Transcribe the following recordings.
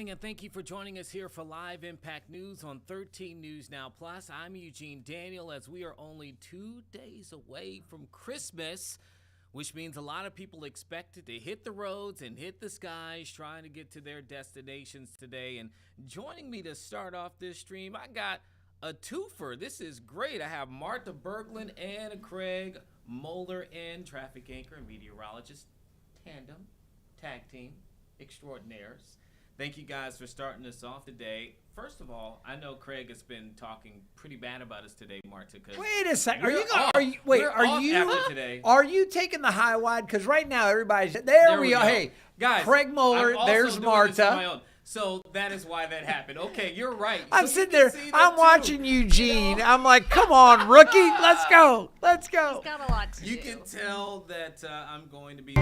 morning, and thank you for joining us here for Live Impact News on 13 News Now Plus. I'm Eugene Daniel, as we are only 2 days away from Christmas, which means a lot of people expected to hit the roads and hit the skies trying to get to their destinations today. And joining me to start off this stream, I got a twofer. This is great. I have Martha Berglund and Craig Moeller in, traffic anchor and meteorologist, tandem, tag team, extraordinaires. Thank you guys for starting us off today. First of all, I know Craig has been talking pretty bad about us today, Marta. Wait a second. Are you taking the high wide? Because right now everybody's there. We are. Hey, guys, Craig Moeller. There's Marta. So that is why that happened. Okay, you're right. I'm sitting there. I'm watching Eugene. I'm like, come on, rookie. Let's go. Let's go. He's got a lot to do. You can tell that I'm going to be.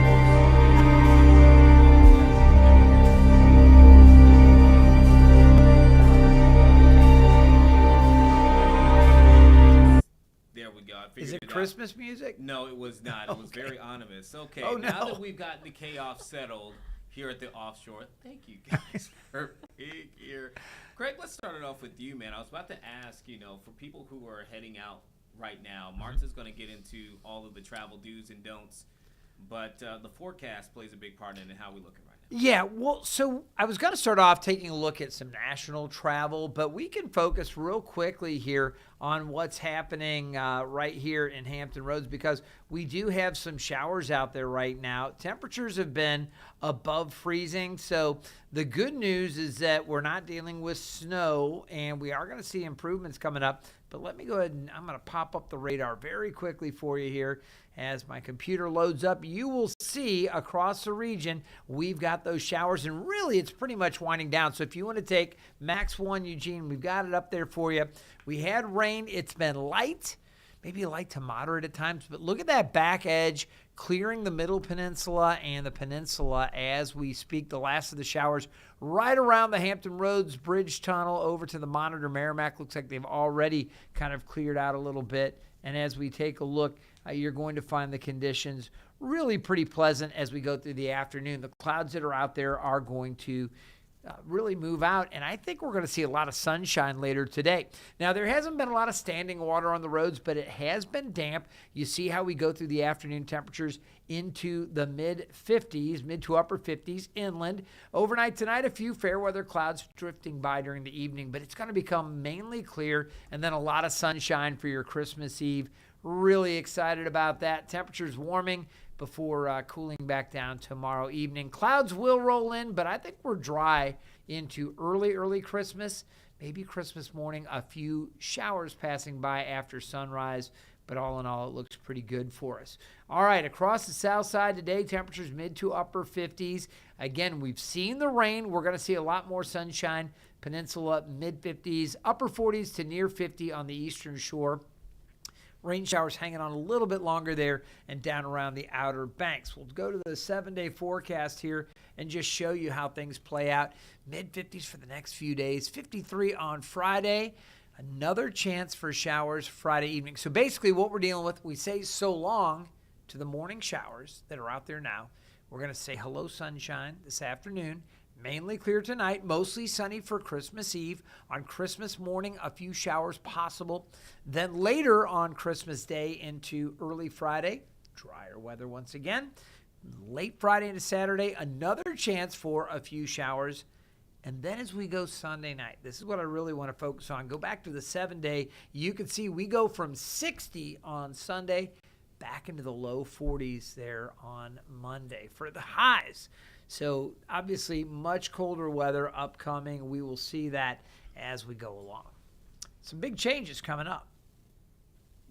There we go. Is it Christmas music? No, it was not. It was very ominous. Okay, now that we've gotten the chaos settled here at the offshore, thank you guys for being here. Craig, let's start it off with you, man. I was about to ask, for people who are heading out right now, Martha's going to get into all of the travel do's and don'ts, but the forecast plays a big part in it, how we looking right now. Yeah, well, so I was going to start off taking a look at some national travel, but we can focus real quickly here on what's happening right here in Hampton Roads, because we do have some showers out there right now. Temperatures have been above freezing, so the good news is that we're not dealing with snow, and we are going to see improvements coming up. But let me go ahead and I'm going to pop up the radar very quickly for you here. As my computer loads up, you will see across the region, we've got those showers, and really it's pretty much winding down. So if you want to take Max 1, Eugene, we've got it up there for you. We had rain. It's been light, maybe light to moderate at times, but look at that back edge clearing the middle peninsula and the peninsula as we speak. The last of the showers right around the Hampton Roads Bridge Tunnel over to the Monitor Merrimack. Looks like they've already kind of cleared out a little bit. And as we take a look, you're going to find the conditions really pretty pleasant as we go through the afternoon. The clouds that are out there are going to really move out, and I think we're going to see a lot of sunshine later today. Now, there hasn't been a lot of standing water on the roads, but it has been damp. You see how we go through the afternoon temperatures into the mid-50s, mid to upper 50s inland. Overnight tonight, a few fair weather clouds drifting by during the evening, but it's going to become mainly clear, and then a lot of sunshine for your Christmas Eve. Really excited about that. Temperatures warming before cooling back down tomorrow evening. Clouds will roll in, but I think we're dry into early Christmas. Maybe Christmas morning, a few showers passing by after sunrise, but all in all, it looks pretty good for us. All right, across the south side today, temperatures mid to upper 50s. Again, we've seen the rain. We're going to see a lot more sunshine. Peninsula, mid-50s, upper 40s to near 50 on the eastern shore. Rain showers hanging on a little bit longer there and down around the Outer Banks. We'll go to the 7-day forecast here and just show you how things play out. Mid-50s for the next few days. 53 on Friday. Another chance for showers Friday evening. So basically what we're dealing with, we say so long to the morning showers that are out there now. We're going to say hello sunshine this afternoon. Mainly clear tonight, mostly sunny for Christmas Eve. On Christmas morning, a few showers possible. Then later on Christmas Day into early Friday, drier weather once again. Late Friday into Saturday, another chance for a few showers. And then as we go Sunday night, this is what I really want to focus on. Go back to the 7-day. You can see we go from 60 on Sunday back into the low 40s there on Monday for the highs. So obviously much colder weather upcoming. We will see that as we go along. Some big changes coming up.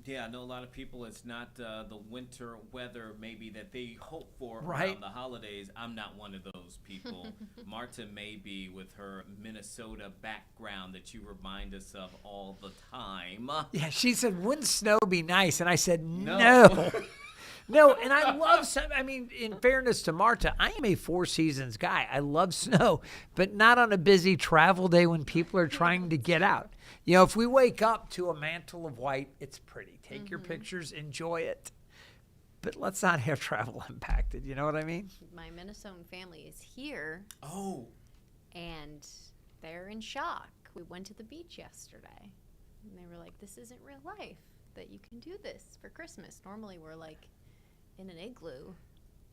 Yeah, I know a lot of people, it's not the winter weather maybe that they hope for right around the holidays. I'm not one of those people. Marta may be, with her Minnesota background that you remind us of all the time. Yeah, she said, wouldn't snow be nice? And I said, no. No, and I love in fairness to Marta, I am a Four Seasons guy. I love snow, but not on a busy travel day when people are trying to get out. If we wake up to a mantle of white, it's pretty. Take your pictures, enjoy it. But let's not have travel impacted. You know what I mean? My Minnesotan family is here. Oh. and they're in shock. We went to the beach yesterday, and they were like, this isn't real life, that you can do this for Christmas. Normally we're like in an igloo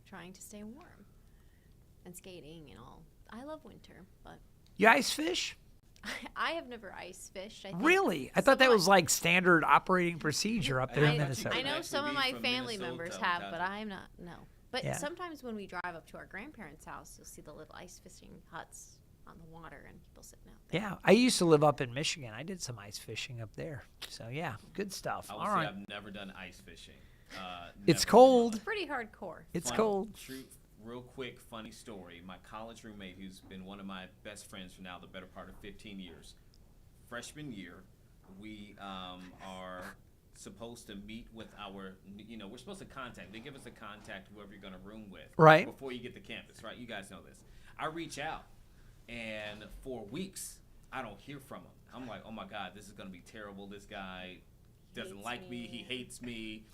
trying to stay warm and skating and all. I love winter, but You ice fish? I have never ice fished. I think Really? I some thought that of was like standard operating procedure up there in I Minnesota. know some of my From family Minnesota, members have, but Montana. I'm not. No. But Yeah. sometimes when we drive up to our grandparents' house, you'll see the little ice fishing huts on the water and people sitting out there. Yeah, I used to live up in Michigan. I did some ice fishing up there. So, yeah, good stuff. I would All say right. I've never done ice fishing. It's Never. cold. Pretty hardcore. It's Fun- cold. True, real quick, funny story. My college roommate, who's been one of my best friends for now the better part of 15 years, freshman year, we are supposed to meet with our, we're supposed to contact. They give us a contact whoever you're going to room with. Right. Before you get to campus, right? You guys know this. I reach out, and for weeks, I don't hear from him. I'm like, oh my God, this is going to be terrible. This guy doesn't Hates like me. He me. hates me.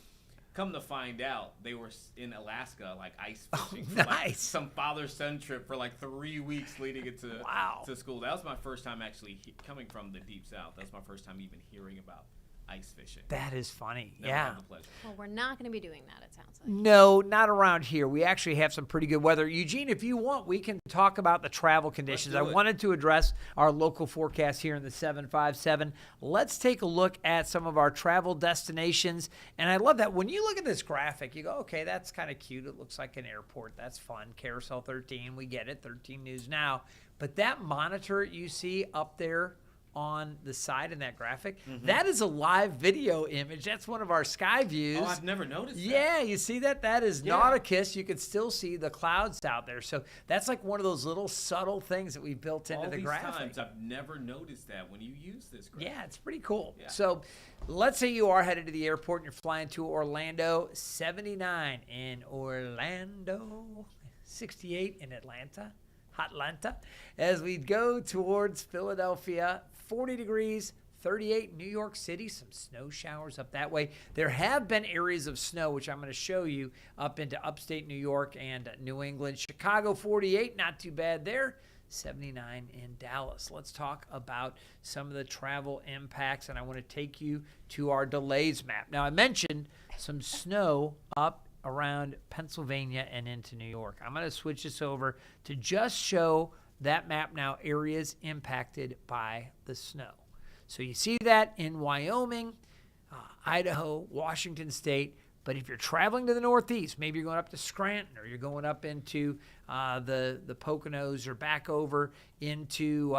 Come to find out, they were in Alaska, like ice Oh, fishing for like nice. some father-son trip for like 3 weeks leading into Wow. to school. That was my first time actually coming from the deep south. That was my first time even hearing about ice fishing. That is funny. Never Yeah. had the pleasure. Well, we're not going to be doing that, it sounds like. No, not around here. We actually have some pretty good weather. Eugene, if you want, we can talk about the travel conditions. do I it. wanted to address our local forecast here in the 757. Let's take a look at some of our travel destinations. And I love that when you look at this graphic, you go, okay, that's kind of cute. It looks like an airport. That's fun. Carousel 13, we get it. 13 News Now. But that monitor you see up there on the side in that graphic, that is a live video image. That's one of our sky views. Oh, I've never noticed that. Yeah, you see that? That is Yeah. Nauticus. You can still see the clouds out there. So that's like one of those little subtle things that we built into All the these graphic. times, I've never noticed that when you use this graphic. Yeah, it's pretty cool. Yeah. So let's say you are headed to the airport and you're flying to Orlando, 79 in Orlando, 68 in Atlanta, Hotlanta. As we go towards Philadelphia, 40 degrees, 38 in New York City, some snow showers up that way. There have been areas of snow, which I'm going to show you up into upstate New York and New England. Chicago, 48, not too bad there. 79 in Dallas. Let's talk about some of the travel impacts, and I want to take you to our delays map. Now, I mentioned some snow up around Pennsylvania and into New York. I'm going to switch this over to just show that map now, areas impacted by the snow. So you see that in Wyoming, Idaho, Washington State. But if you're traveling to the Northeast, maybe you're going up to Scranton or you're going up into the Poconos or back over into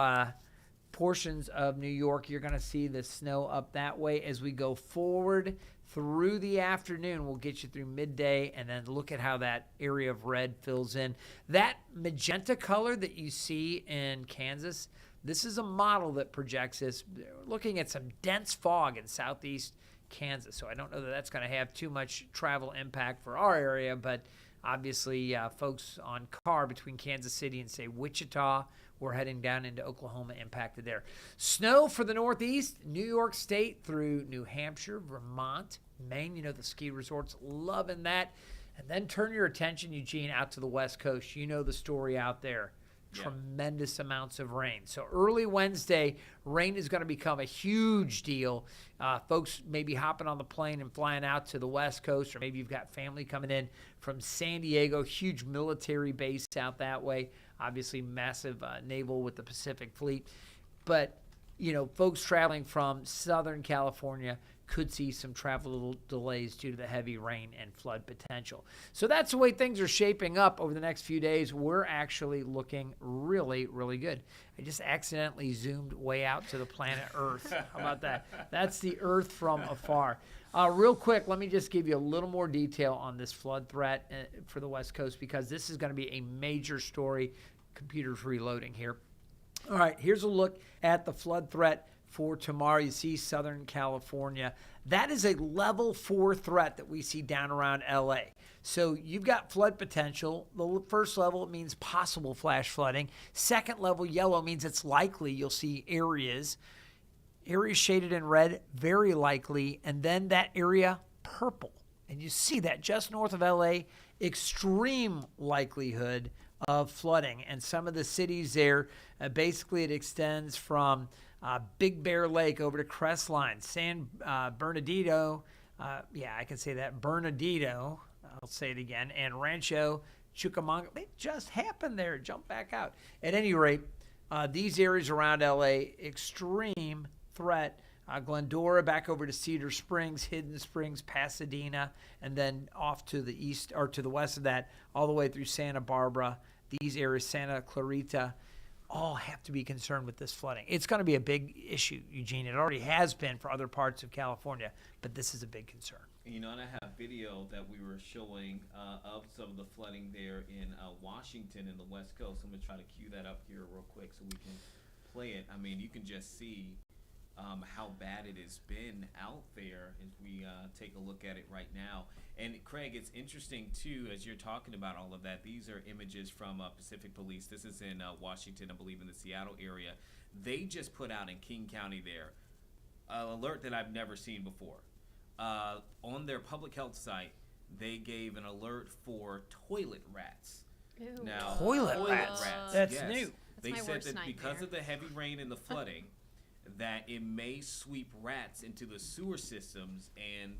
portions of New York, you're going to see the snow up that way. As we go forward through the afternoon, we'll get you through midday, and then look at how that area of red fills in. That magenta color that you see in Kansas, this is a model that projects this. We're looking at some dense fog in southeast Kansas, so I don't know that that's going to have too much travel impact for our area, but obviously folks on car between Kansas City and, say, Wichita, we're heading down into Oklahoma, impacted there. Snow for the Northeast, New York State through New Hampshire, Vermont, Maine. You know, the ski resorts, loving that. And then turn your attention, Eugene, out to the West Coast. You know the story out there. Yeah. Tremendous amounts of rain. So early Wednesday, rain is going to become a huge deal. Folks may be hopping on the plane and flying out to the West Coast, or maybe you've got family coming in from San Diego, huge military base out that way. Obviously, massive naval with the Pacific Fleet. But, you know, folks traveling from Southern California could see some travel delays due to the heavy rain and flood potential. So that's the way things are shaping up over the next few days. We're actually looking really, really good. I just accidentally zoomed way out to the planet Earth. How about that? That's the Earth from afar. Real quick, let me just give you a little more detail on this flood threat for the West Coast, because this is going to be a major story. Computer's reloading here. All right, here's a look at the flood threat for tomorrow. You see Southern California. That is a level 4 threat that we see down around LA. So you've got flood potential. The first level means possible flash flooding. Second level, yellow, means it's likely you'll see areas shaded in red, very likely. And then that area, purple. And you see that just north of LA, extreme likelihood of flooding. And some of the cities there, basically it extends from Big Bear Lake over to Crestline, San Bernardino, I can say that, Bernardino, I'll say it again, and Rancho Cucamonga. It just happened there. Jump back out. At any rate, these areas around LA, extreme threat. Glendora back over to Cedar Springs, Hidden Springs, Pasadena, and then off to the east or to the west of that, all the way through Santa Barbara. These areas, Santa Clarita, all have to be concerned with this flooding. It's going to be a big issue, Eugene. It already has been for other parts of California, but this is a big concern. You know, and I have video that we were showing of some of the flooding there in Washington and the West Coast. I'm going to try to cue that up here real quick so we can play it. I mean, you can just see how bad it has been out there as we take a look at it right now. And Craig, it's interesting too, as you're talking about all of that, these are images from Pacific Police. This is in Washington, I believe in the Seattle area. They just put out in King County there an alert that I've never seen before. On their public health site, they gave an alert for toilet rats. Ew. Now, toilet rats? That's yes. new. They That's my said worst that because nightmare. of the heavy rain and the flooding, that it may sweep rats into the sewer systems and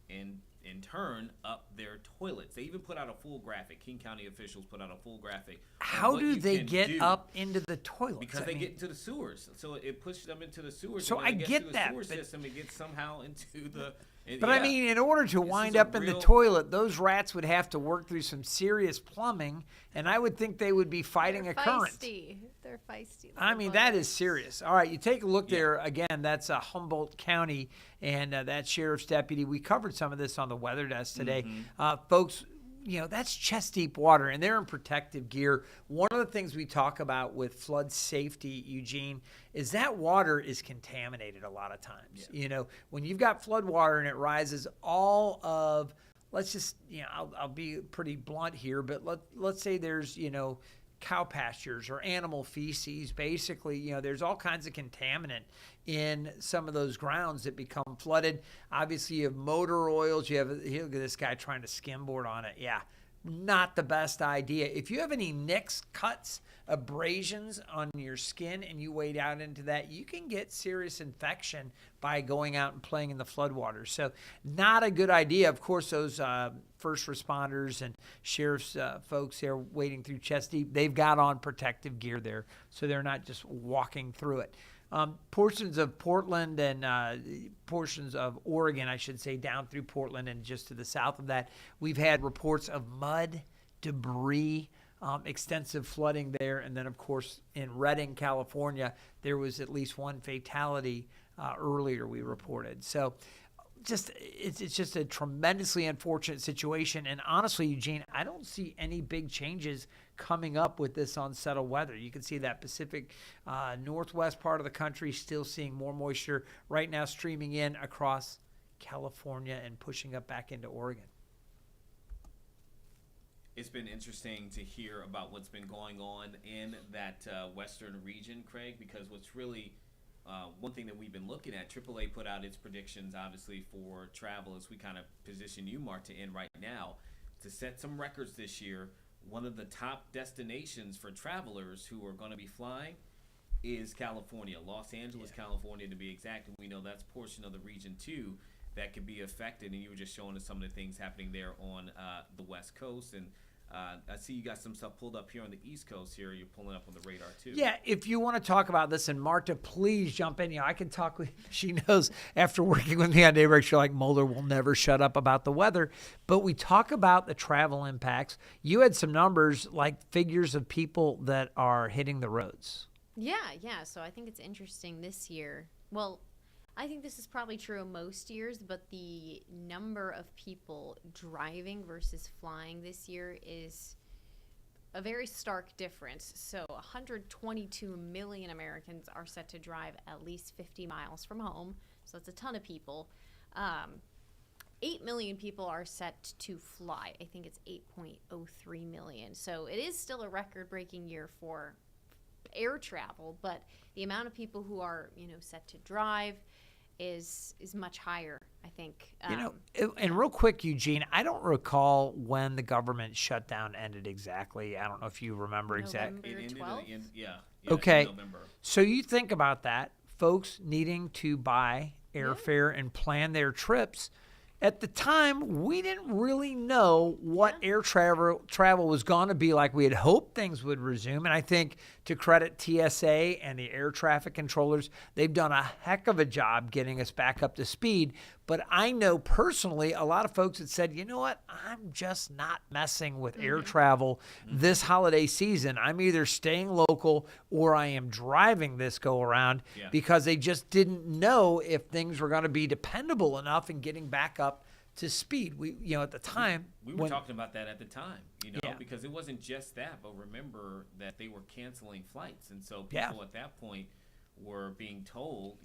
in turn up their toilets. They even put out a full graphic. King County officials put out a full graphic. How do they get up into the toilets? Because they get into the sewers, so it pushes them into the sewers. So and when I it gets get to the that, sewer but- system, it gets somehow into the. But I mean, in order to This wind is a up in the real- toilet, those rats would have to work through some serious plumbing, and I would think they would be fighting They're a current. feisty. They're feisty. I little mean, that buggers. is serious. All right, you take a look there again. That's Humboldt County, and that sheriff's deputy. We covered some of this on the weather desk today, folks. You know, that's chest deep water, and they're in protective gear. One of the things we talk about with flood safety, Eugene, is that water is contaminated a lot of times. You know, when you've got flood water and it rises all of, let's just, I'll be pretty blunt here, but let's say there's, cow pastures or animal feces. Basically, there's all kinds of contaminant in some of those grounds that become flooded. Obviously, you have motor oils. You have, look at this guy trying to skimboard on it. Yeah, not the best idea. If you have any nicks, cuts, abrasions on your skin and you wade out into that, you can get serious infection by going out and playing in the floodwaters. So not a good idea. Of course, those first responders and sheriff's folks there wading through chest deep, they've got on protective gear there, so they're not just walking through it. Portions of Portland and portions of Oregon, I should say, down through Portland and just to the south of that, we've had reports of mud, debris, extensive flooding there. And then, of course, in Redding, California, there was at least one fatality earlier we reported. So it's just a tremendously unfortunate situation. And honestly, Eugene, I don't see any big changes coming up with this unsettled weather. You can see that Pacific northwest part of the country still seeing more moisture right now streaming in across California and pushing up back into Oregon. It's been interesting to hear about what's been going on in that western region, Craig, because what's really one thing that we've been looking at, AAA put out its predictions, obviously, for travel as we kind of position you, Marta, in right now to set some records this year. One of the top destinations for travelers who are going to be flying is California, Los Angeles, California, to be exact. And we know that's a portion of the region, too, that could be affected. And you were just showing us some of the things happening there on the West Coast. And I see you got some stuff pulled up here on the East Coast here. You're pulling up on the radar, too. Yeah, if you want to talk about this, and Marta, please jump in. I can talk with, she knows after working with me on Daybreak, she's like, Mulder will never shut up about the weather. But we talk about the travel impacts. You had some numbers, like figures of people that are hitting the roads. Yeah. So I think it's interesting this year. Well, I think this is probably true of most years, but the number of people driving versus flying this year is a very stark difference. So 122 million Americans are set to drive at least 50 miles from home. So that's a ton of people. 8 million people are set to fly. I think it's 8.03 million. So it is still a record-breaking year for air travel, but the amount of people who are, set to drive is much higher, I think. And real quick, Eugene, I don't recall when the government shutdown ended exactly. I don't know if you remember exactly. November It ended 12th? Okay. in November. So you think about that, folks needing to buy airfare and plan their trips. At the time, we didn't really know what air travel was going to be like. We had hoped things would resume. And I think to credit TSA and the air traffic controllers, they've done a heck of a job getting us back up to speed. But I know personally a lot of folks that said, you know what, I'm just not messing with air travel this holiday season. I'm either staying local or I am driving this go around because they just didn't know if things were going to be dependable enough in getting back up to speed. We, at the time, we were talking about that at the time, Yeah. because it wasn't just that, but remember that they were canceling flights. And so people at that point were being told,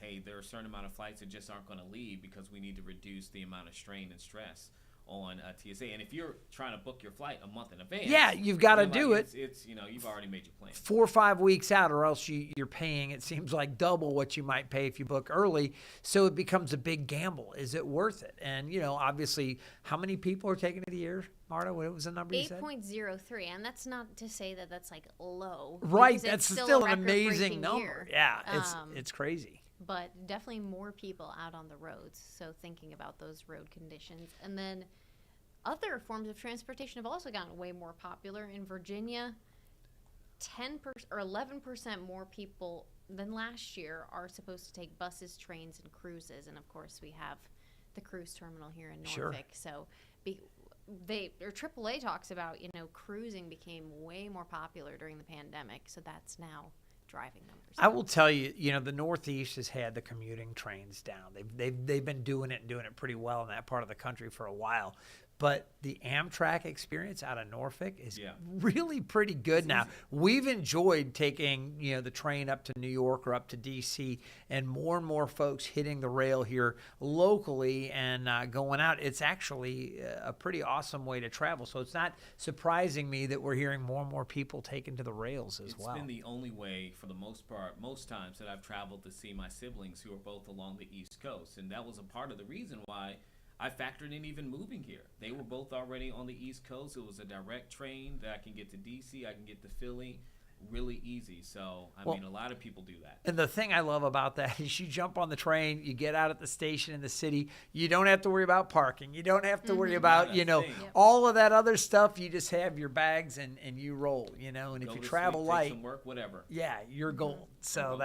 hey, there are a certain amount of flights that just aren't going to leave because we need to reduce the amount of strain and stress on TSA. And if you're trying to book your flight a month in advance, you've got to do it. It's you've already made your plan. 4 or 5 weeks out, or else you're paying, it seems like, double what you might pay if you book early. So it becomes a big gamble. Is it worth it? And, obviously, how many people are taking it a year? Marta, what was the number you said? 8.03, and that's not to say that that's like low. Right, because that's it's still a an amazing record-breaking number. year. Yeah, it's crazy. But definitely more people out on the roads. So thinking about those road conditions. And then other forms of transportation have also gotten way more popular. In Virginia, 10% or 11% more people than last year are supposed to take buses, trains, and cruises. And of course, we have the cruise terminal here in Norfolk. So AAA talks about, cruising became way more popular during the pandemic. So that's now driving numbers. I will tell you, the Northeast has had the commuting trains down. They've been doing it pretty well in that part of the country for a while. But the Amtrak experience out of Norfolk is really pretty good now. We've enjoyed taking, the train up to New York or up to D.C. and more folks hitting the rail here locally and going out. It's actually a pretty awesome way to travel. So it's not surprising me that we're hearing more and more people taking to the rails as well. It's been the only way, for the most part, most times that I've traveled to see my siblings who are both along the East Coast. And that was a part of the reason why I factored in even moving here. They were both already on the East Coast. It was a direct train that I can get to D.C., I can get to Philly, really easy. So, I mean, a lot of people do that. And the thing I love about that is you jump on the train, you get out at the station in the city, you don't have to worry about parking. You don't have to worry about, all of that other stuff. You just have your bags and you roll, and if you travel light, some work, whatever. Yeah, you're gold. So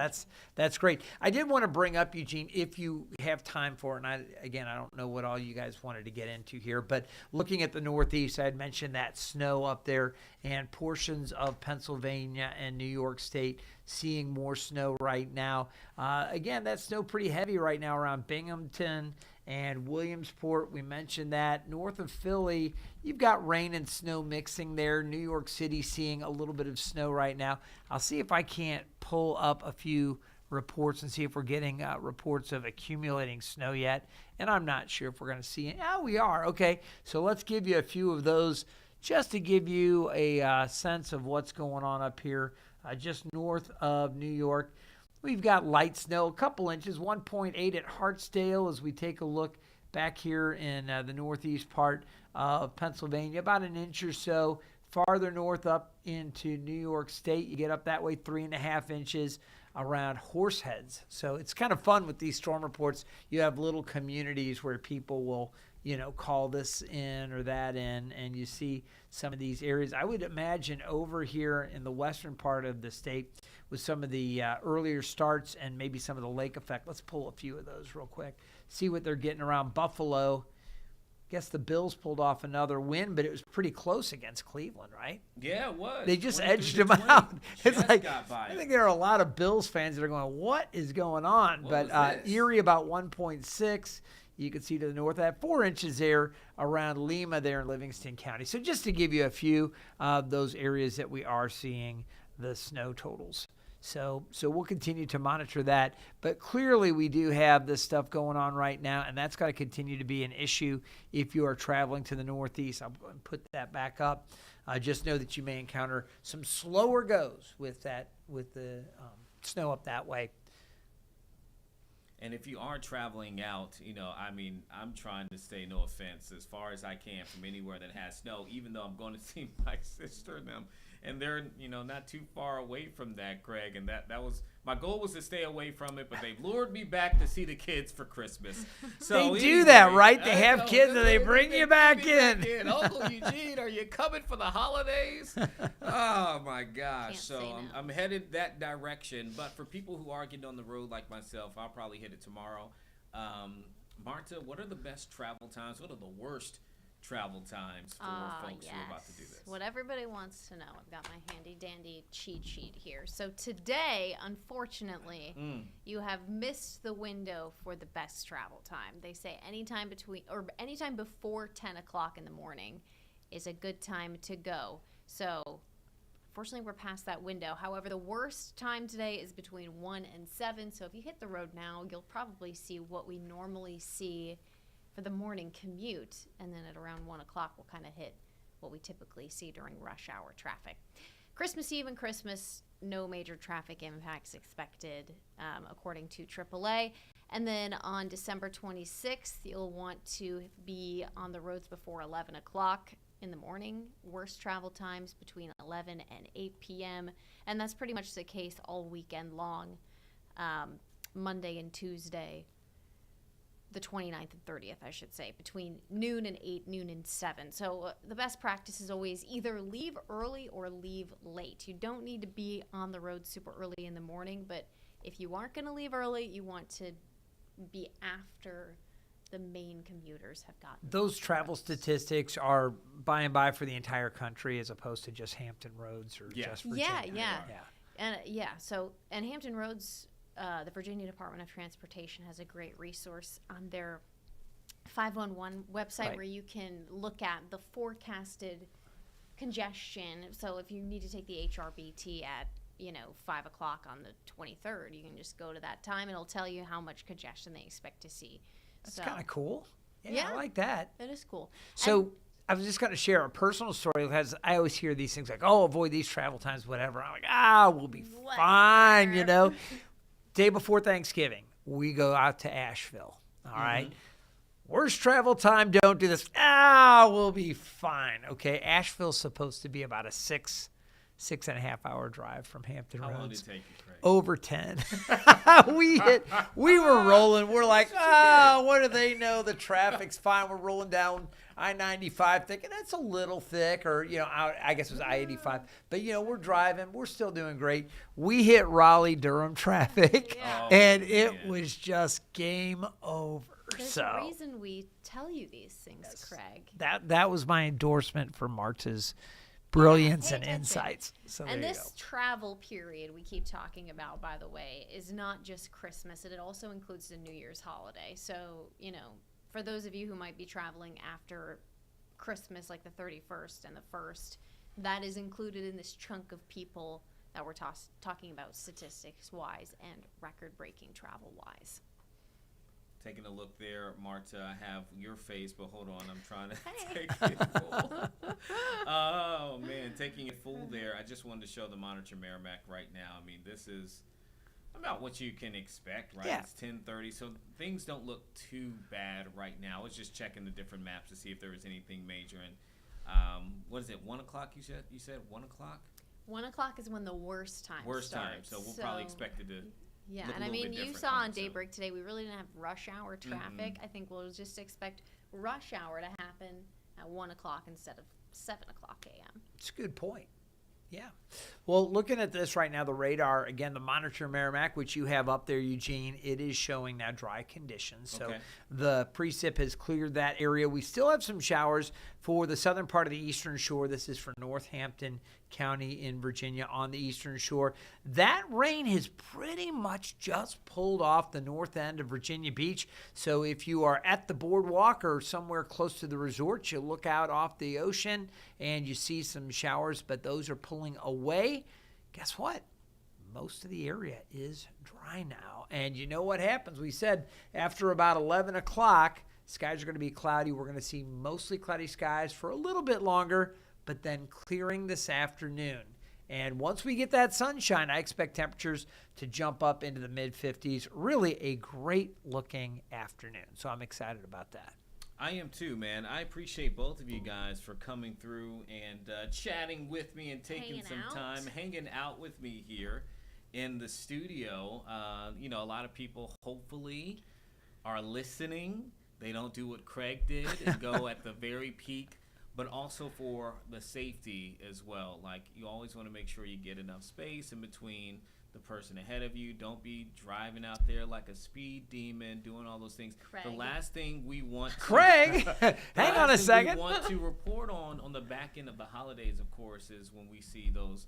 that's great. I did want to bring up, Eugene, if you have time for it, and I don't know what all you guys wanted to get into here, but looking at the Northeast, I had mentioned that snow up there and portions of Pennsylvania and New York State seeing more snow right now. Again, that snow pretty heavy right now around Binghamton and Williamsport. We mentioned that. North of Philly, you've got rain and snow mixing there. New York City seeing a little bit of snow right now. I'll see if I can't pull up a few reports and see if we're getting reports of accumulating snow yet. And I'm not sure if we're going to see it. Yeah, we are. Okay, so let's give you a few of those just to give you a sense of what's going on up here just north of New York. We've got light snow, a couple inches, 1.8 at Hartsdale as we take a look back here in the northeast part of Pennsylvania, about an inch or so. Farther north up into New York State, you get up that way, 3.5 inches around Horseheads. So it's kind of fun with these storm reports. You have little communities where people will, call this in or that in, and you see some of these areas. I would imagine over here in the western part of the state with some of the earlier starts and maybe some of the lake effect. Let's pull a few of those real quick. See what they're getting around Buffalo. Guess the Bills pulled off another win, but it was pretty close against Cleveland, right? Yeah, it was. They just edged them out. It's like, I think there are a lot of Bills fans that are going, what is going on? But Erie about 1.6. You can see to the north, at 4 inches there around Lima there in Livingston County. So just to give you a few of those areas that we are seeing the snow totals. So we'll continue to monitor that. But clearly we do have this stuff going on right now, and that's got to continue to be an issue if you are traveling to the Northeast. I'll go and put that back up. Just know that you may encounter some slower goes with the snow up that way. And if you are traveling out, I mean, I'm trying to stay, no offense, as far as I can from anywhere that has snow, even though I'm going to see my sister and them. And they're, not too far away from that, Craig. And that was, my goal was to stay away from it, but they've lured me back to see the kids for Christmas. So they do that, right? They have kids and they bring you back in. Uncle Eugene, are you coming for the holidays? Oh, my gosh. Can't So say no. I'm headed that direction. But for people who are getting on the road like myself, I'll probably hit it tomorrow. Marta, what are the best travel times? What are the worst travel times for folks who are about to do this? What everybody wants to know. I've got my handy dandy cheat sheet here. So today, unfortunately, you have missed the window for the best travel time. They say anytime before 10 o'clock in the morning is a good time to go. So unfortunately, we're past that window. However, the worst time today is between 1 and 7. So if you hit the road now, you'll probably see what we normally see for the morning commute, and then at around 1 o'clock we'll kind of hit what we typically see during rush hour traffic. Christmas Eve and Christmas, no major traffic impacts expected, according to AAA. And then on December 26th, you'll want to be on the roads before 11 o'clock in the morning. Worst travel times between 11 and 8 p.m. And that's pretty much the case all weekend long, Monday and Tuesday. The 29th and 30th, I should say, between noon and 8, noon and 7. So the best practice is always either leave early or leave late. You don't need to be on the road super early in the morning, but if you aren't going to leave early, you want to be after the main commuters have gotten. Those travel statistics are by and by for the entire country as opposed to just Hampton Roads or just Virginia. Yeah. And Hampton Roads, the Virginia Department of Transportation has a great resource on their 511 website where you can look at the forecasted congestion. So if you need to take the HRBT at 5 o'clock on the 23rd, you can just go to that time and it'll tell you how much congestion they expect to see. That's kind of cool. Yeah, I like that. It is cool. So I was just going to share a personal story because I always hear these things like, avoid these travel times, whatever. I'm like, we'll be fine, Day before Thanksgiving, we go out to Asheville. All right. Worst travel time, don't do this. We'll be fine. Okay. Asheville's supposed to be about a 6.5 hour drive from Hampton Roads. How long did it take you, Craig? Over 10. We were rolling. We're like, what do they know? The traffic's fine. We're rolling down I-95 thinking that's a little thick, or, I guess it was I-85. But, we're driving. We're still doing great. We hit Raleigh-Durham traffic, and it was just game over. There's a reason we tell you these things, Craig. That was my endorsement for Marta's brilliance and insights. So and this travel period we keep talking about, by the way, is not just Christmas. It also includes the New Year's holiday. So, for those of you who might be traveling after Christmas, like the 31st and the 1st, that is included in this chunk of people that we're talking about statistics-wise and record-breaking travel-wise. Taking a look there, Marta, I have your face, but hold on, I'm trying to take it full. Oh, man, taking it full there. I just wanted to show the Monitor Merrimack right now. I mean, this is about what you can expect, right? Yeah. It's 10:30, so things don't look too bad right now. I was just checking the different maps to see if there was anything major. And what is it, 1 o'clock you said? 1 o'clock? 1 o'clock is when the worst time starts. So we'll probably expect it to and I mean, you saw on Daybreak today, we really didn't have rush hour traffic. I think we'll just expect rush hour to happen at 1 o'clock instead of 7 o'clock a.m. It's a good point. Yeah. Well, looking at this right now, the radar, again, the Monitor Merrimack, which you have up there, Eugene, it is showing now dry conditions. So the precip has cleared that area. We still have some showers for the southern part of the eastern shore. This is for Northampton County in Virginia on the eastern shore. That rain has pretty much just pulled off the north end of Virginia Beach. So if you are at the boardwalk or somewhere close to the resort, you look out off the ocean and you see some showers, but those are pulling away. Guess what? Most of the area is dry now. And you know what happens? We said after about 11 o'clock, skies are going to be cloudy. We're going to see mostly cloudy skies for a little bit longer, but then clearing this afternoon. And once we get that sunshine, I expect temperatures to jump up into the mid-50s. Really a great-looking afternoon. So I'm excited about that. I am too, man. I appreciate both of you guys for coming through and chatting with me and taking some time, hanging out with me here in the studio. A lot of people hopefully are listening. They don't do what Craig did and go at the very peak, but also for the safety as well. Like, you always want to make sure you get enough space in between the person ahead of you. Don't be driving out there like a speed demon, doing all those things. Craig. The last thing we want to, Craig, hang on a second. We want to report on the back end of the holidays, of course, is when we see those,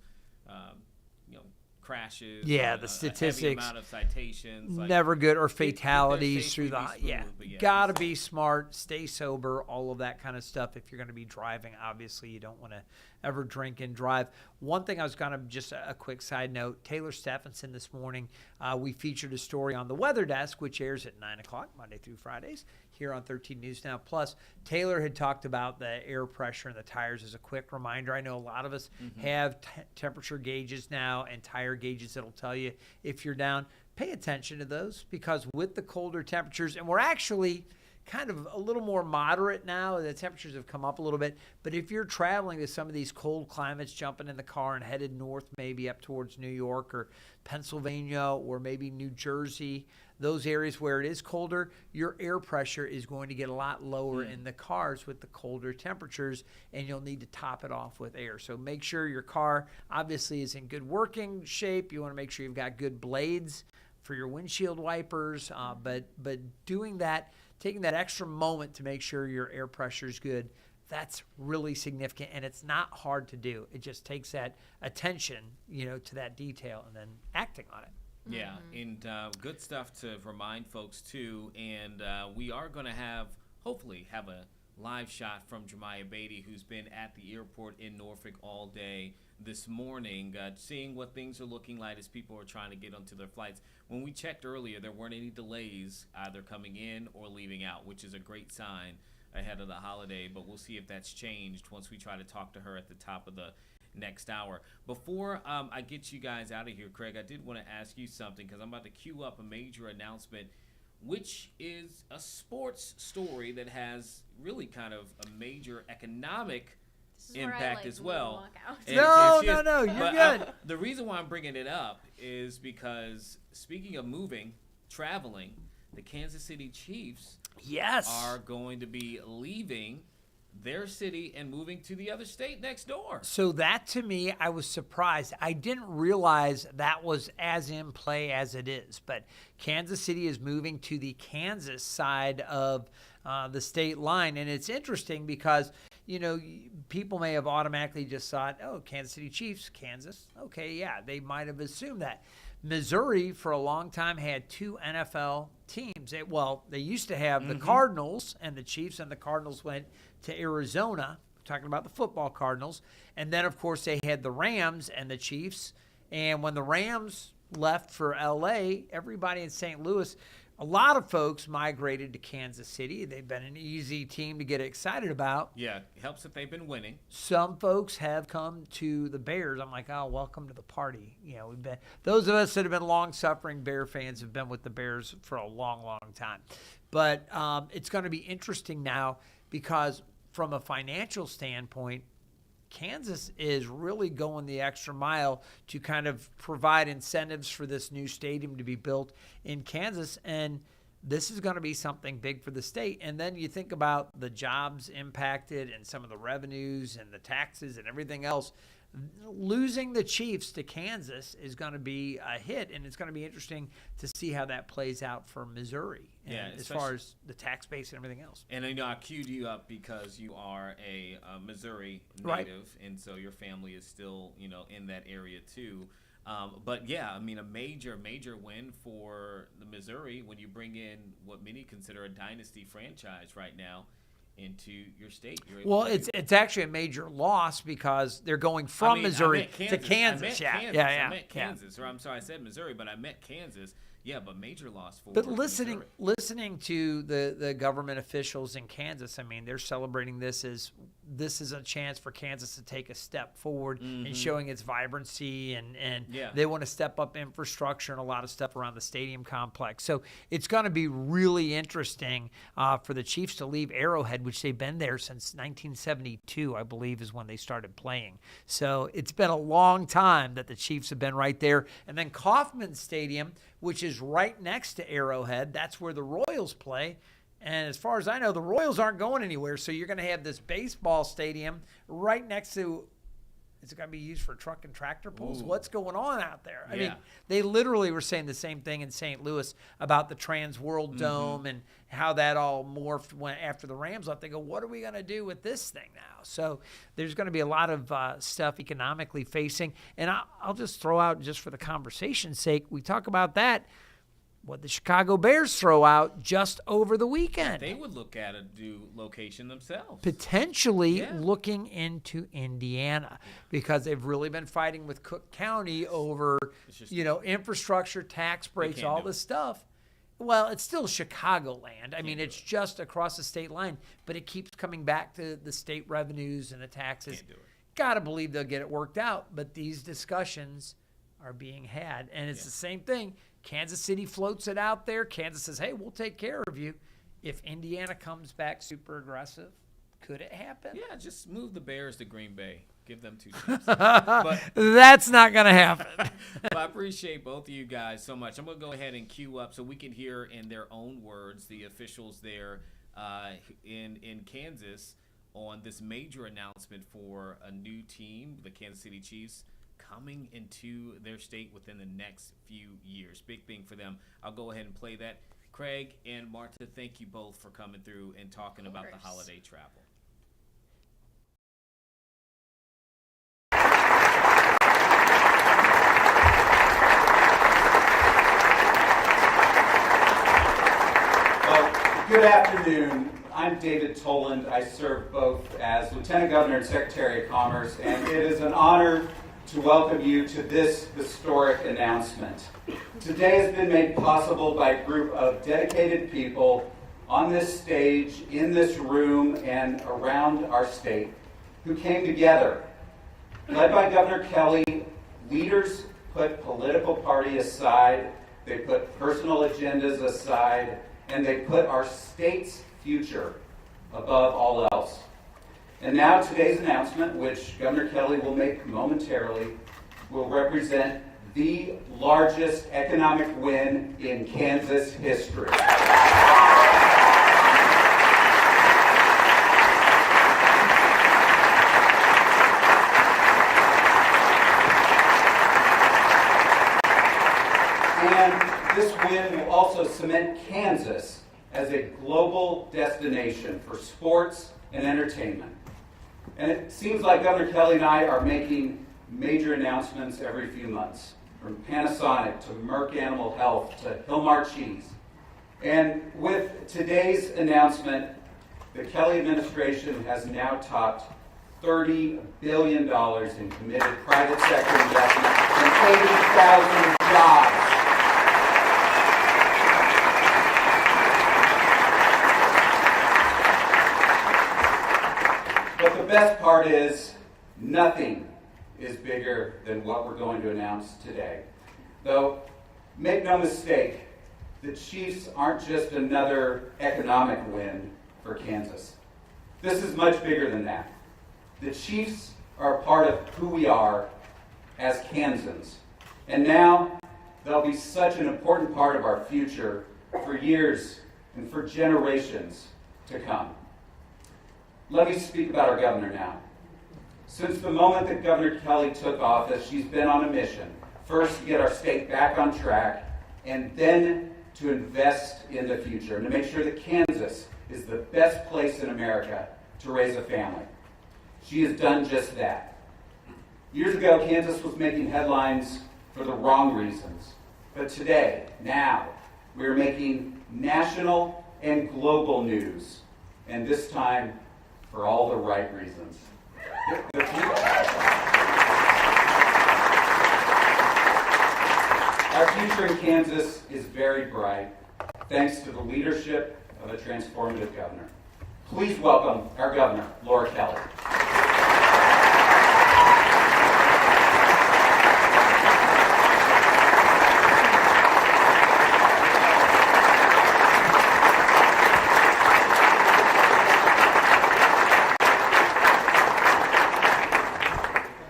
crashes. Yeah, the statistics. A heavy amount of citations. Never good, or fatalities safe, through the Gotta be smart, stay sober, all of that kind of stuff. If you're going to be driving, obviously you don't want to ever drink and drive. One thing I was going to, just a quick side note, Taylor Stephenson this morning, we featured a story on the Weather Desk, which airs at 9 o'clock Monday through Fridays here on 13 News Now. Plus, Taylor had talked about the air pressure in the tires. As a quick reminder, I know a lot of us have temperature gauges now and tire gauges that'll tell you if you're down. Pay attention to those, because with the colder temperatures, and we're actually kind of a little more moderate now. The temperatures have come up a little bit. But if you're traveling to some of these cold climates, jumping in the car and headed north, maybe up towards New York or Pennsylvania or maybe New Jersey, those areas where it is colder, your air pressure is going to get a lot lower in the cars with the colder temperatures, and you'll need to top it off with air. So make sure your car obviously is in good working shape. You want to make sure you've got good blades for your windshield wipers, but doing that, taking that extra moment to make sure your air pressure is good, that's really significant, and it's not hard to do. It just takes that attention, to that detail, and then acting on it. Yeah, and good stuff to remind folks too. And we are going to hopefully have a live shot from Jemiah Beatty, who's been at the airport in Norfolk all day this morning, seeing what things are looking like as people are trying to get onto their flights. When we checked earlier, there weren't any delays either coming in or leaving out, which is a great sign ahead of the holiday. But we'll see if that's changed once we try to talk to her at the top of the next hour. Before I get you guys out of here, Craig, I did want to ask you something, because I'm about to queue up a major announcement, which is a sports story that has really kind of a major economic impact as well. No, you're good. The reason why I'm bringing it up is because, speaking of moving, traveling, the Kansas City Chiefs are going to be leaving their city and moving to the other state next door. So that, to me, I was surprised. I didn't realize that was as in play as it is. But Kansas City is moving to the Kansas side of the state line. And it's interesting because, people may have automatically just thought, oh, Kansas City Chiefs, Kansas. Okay, yeah, they might have assumed that. Missouri, for a long time, had two NFL teams. They used to have the Cardinals and the Chiefs, and the Cardinals went to Arizona. We're talking about the football Cardinals. And then, of course, they had the Rams and the Chiefs. And when the Rams left for L.A., everybody in St. Louis, a lot of folks migrated to Kansas City. They've been an easy team to get excited about. Yeah, it helps that they've been winning. Some folks have come to the Bears. I'm like, oh, welcome to the party. Those of us that have been long-suffering Bear fans have been with the Bears for a long, long time. But it's going to be interesting now, because from a financial standpoint, Kansas is really going the extra mile to kind of provide incentives for this new stadium to be built in Kansas. And this is going to be something big for the state. And then you think about the jobs impacted and some of the revenues and the taxes and everything else. Losing the Chiefs to Kansas is going to be a hit, and it's going to be interesting to see how that plays out for Missouri, as far as the tax base and everything else. And I queued you up because you are a Missouri native, right, and so your family is still in that area too. But yeah, a major win for the Missouri when you bring in what many consider a dynasty franchise right now into your state. Well, it's actually a major loss, because they're going from Missouri to Kansas. I meant Kansas. Or I'm sorry, I said Missouri, but I meant Kansas. Yeah, but major loss for But listening to the government officials in Kansas, they're celebrating this as this is a chance for Kansas to take a step forward in showing its vibrancy, and they want to step up infrastructure and a lot of stuff around the stadium complex. So it's going to be really interesting for the Chiefs to leave Arrowhead, which they've been there since 1972, I believe, is when they started playing. So it's been a long time that the Chiefs have been right there. And then Kauffman Stadium, which is right next to Arrowhead, that's where the Royals play. And as far as I know, the Royals aren't going anywhere. So you're going to have this baseball stadium right next to, is it going to be used for truck and tractor pulls? Ooh. What's going on out there? I mean, they literally were saying the same thing in St. Louis about the Trans World Dome and how that all morphed after the Rams left. They go, what are we going to do with this thing now? So there's going to be a lot of stuff economically facing. And I'll just throw out, just for the conversation's sake, we talk about that. What the Chicago Bears throw out just over the weekend. They would look at a new location themselves. Potentially looking into Indiana, because they've really been fighting with Cook County over, infrastructure, tax breaks, all this stuff. Well, it's still Chicagoland. I mean, it's just across the state line, but it keeps coming back to the state revenues and the taxes. Can't do it. Gotta believe they'll get it worked out, but these discussions are being had, and it's the same thing. Kansas City floats it out there. Kansas says, hey, we'll take care of you. If Indiana comes back super aggressive, could it happen? Yeah, just move the Bears to Green Bay. Give them 2 teams. But that's not going to happen. But I appreciate both of you guys so much. I'm going to go ahead and queue up so we can hear in their own words the officials there in Kansas on this major announcement for a new team, the Kansas City Chiefs, coming into their state within the next few years. Big thing for them. I'll go ahead and play that. Craig and Marta, thank you both for coming through and talking about the holiday travel. Well, good afternoon. I'm David Toland. I serve both as Lieutenant Governor and Secretary of Commerce, and it is an honor to welcome you to this historic announcement. Today has been made possible by a group of dedicated people on this stage, in this room, and around our state who came together. Led by Governor Kelly, leaders put political party aside, they put personal agendas aside, and they put our state's future above all else. And now today's announcement, which Governor Kelly will make momentarily, will represent the largest economic win in Kansas history. And this win will also cement Kansas as a global destination for sports and entertainment. And it seems like Governor Kelly and I are making major announcements every few months, from Panasonic to Merck Animal Health to Hilmar Cheese. And with today's announcement, the Kelly administration has now topped $30 billion in committed private sector investment and 80,000 jobs. But the best part is, nothing is bigger than what we're going to announce today. Though, make no mistake, the Chiefs aren't just another economic win for Kansas. This is much bigger than that. The Chiefs are a part of who we are as Kansans. And now, they'll be such an important part of our future for years and for generations to come. Let me speak about our governor now. Since the moment that Governor Kelly took office, she's been on a mission. First, to get our state back on track, and then to invest in the future, and to make sure that Kansas is the best place in America to raise a family. She has done just that. Years ago, Kansas was making headlines for the wrong reasons. But today, now, we're making national and global news, and this time, for all the right reasons. Our future in Kansas is very bright, thanks to the leadership of a transformative governor. Please welcome our governor, Laura Kelly.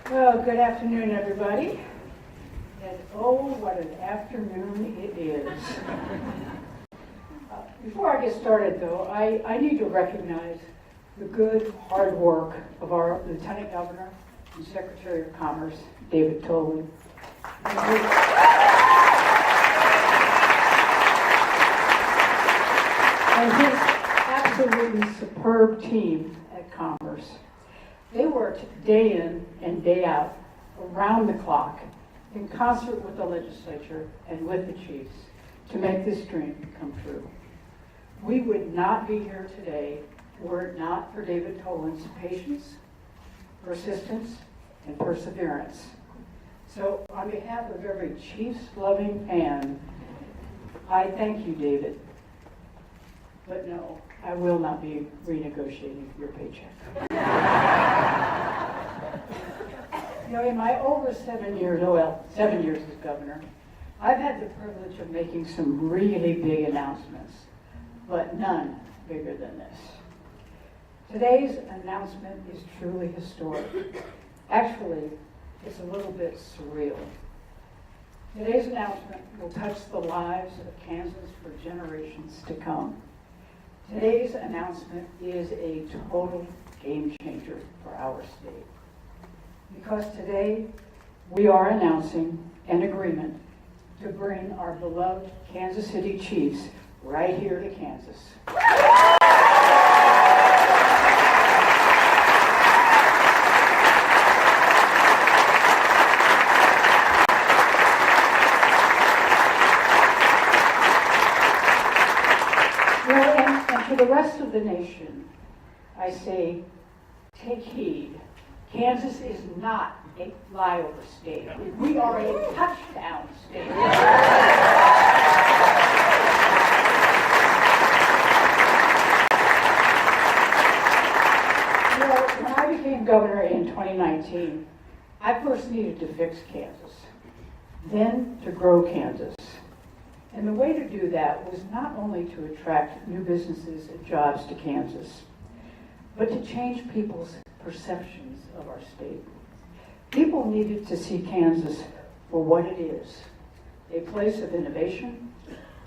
Well, good afternoon, everybody. And oh, what an afternoon it is. Before I get started, though, I need to recognize the good, hard work of our Lieutenant Governor and Secretary of Commerce, David Tolan. And his absolutely superb team at Commerce. They worked day in and day out, around the clock, in concert with the legislature and with the chiefs to make this dream come true. We would not be here today were it not for David Tolan's patience, persistence, and perseverance. So on behalf of every Chiefs-loving fan, I thank you, David. But no, I will not be renegotiating your paycheck. You know, in my over 7 years, oh well, 7 years as governor, I've had the privilege of making some really big announcements, but none bigger than this. Today's announcement is truly historic. Actually, it's a little bit surreal. Today's announcement will touch the lives of Kansas for generations to come. Today's announcement is a total game changer for our state. Because today we are announcing an agreement to bring our beloved Kansas City Chiefs right here to Kansas. Well, and to the rest of the nation, I say, take heed. Kansas is not a flyover state. We are a touchdown state. Well, when I became governor in 2019, I first needed to fix Kansas, then to grow Kansas. And the way to do that was not only to attract new businesses and jobs to Kansas, but to change people's perceptions of our state. People needed to see Kansas for what it is, a place of innovation,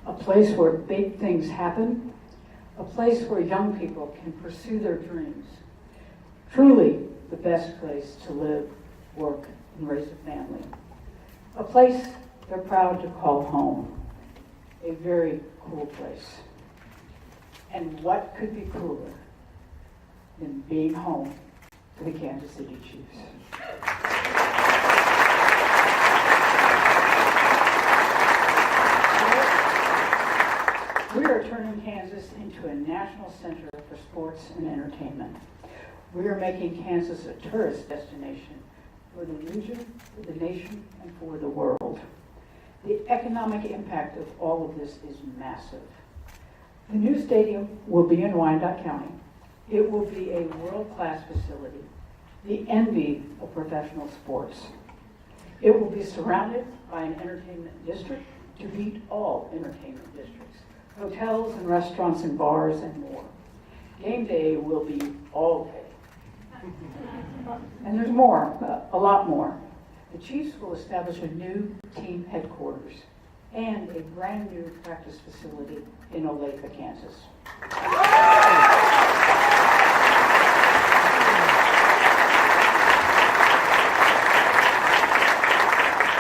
a place where big things happen, a place where young people can pursue their dreams. Truly the best place to live, work, and raise a family. A place they're proud to call home. A very cool place. And what could be cooler than being home to the Kansas City Chiefs? We are turning Kansas into a national center for sports and entertainment. We are making Kansas a tourist destination for the region, for the nation, and for the world. The economic impact of all of this is massive. The new stadium will be in Wyandotte County. It will be a world-class facility, the envy of professional sports. It will be surrounded by an entertainment district to beat all entertainment districts, hotels and restaurants and bars and more. Game day will be all day. And there's more, a lot more. The Chiefs will establish a new team headquarters and a brand new practice facility in Olathe, Kansas.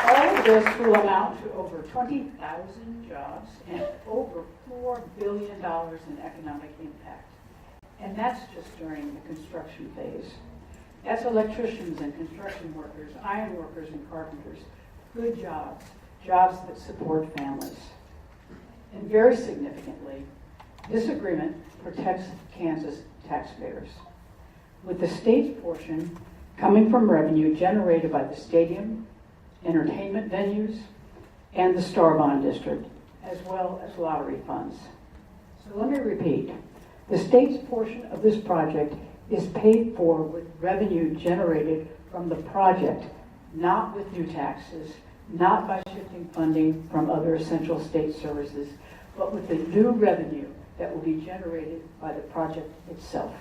All of this will amount to over 20,000 jobs and over $4 billion in economic impact. And that's just during the construction phase. That's electricians and construction workers, iron workers and carpenters. Good jobs, jobs that support families. And very significantly, this agreement protects Kansas taxpayers, with the state's portion coming from revenue generated by the stadium, entertainment venues, and the Star Bond District, as well as lottery funds. So let me repeat. The state's portion of this project is paid for with revenue generated from the project, not with new taxes, not by shifting funding from other essential state services, but with the new revenue that will be generated by the project itself.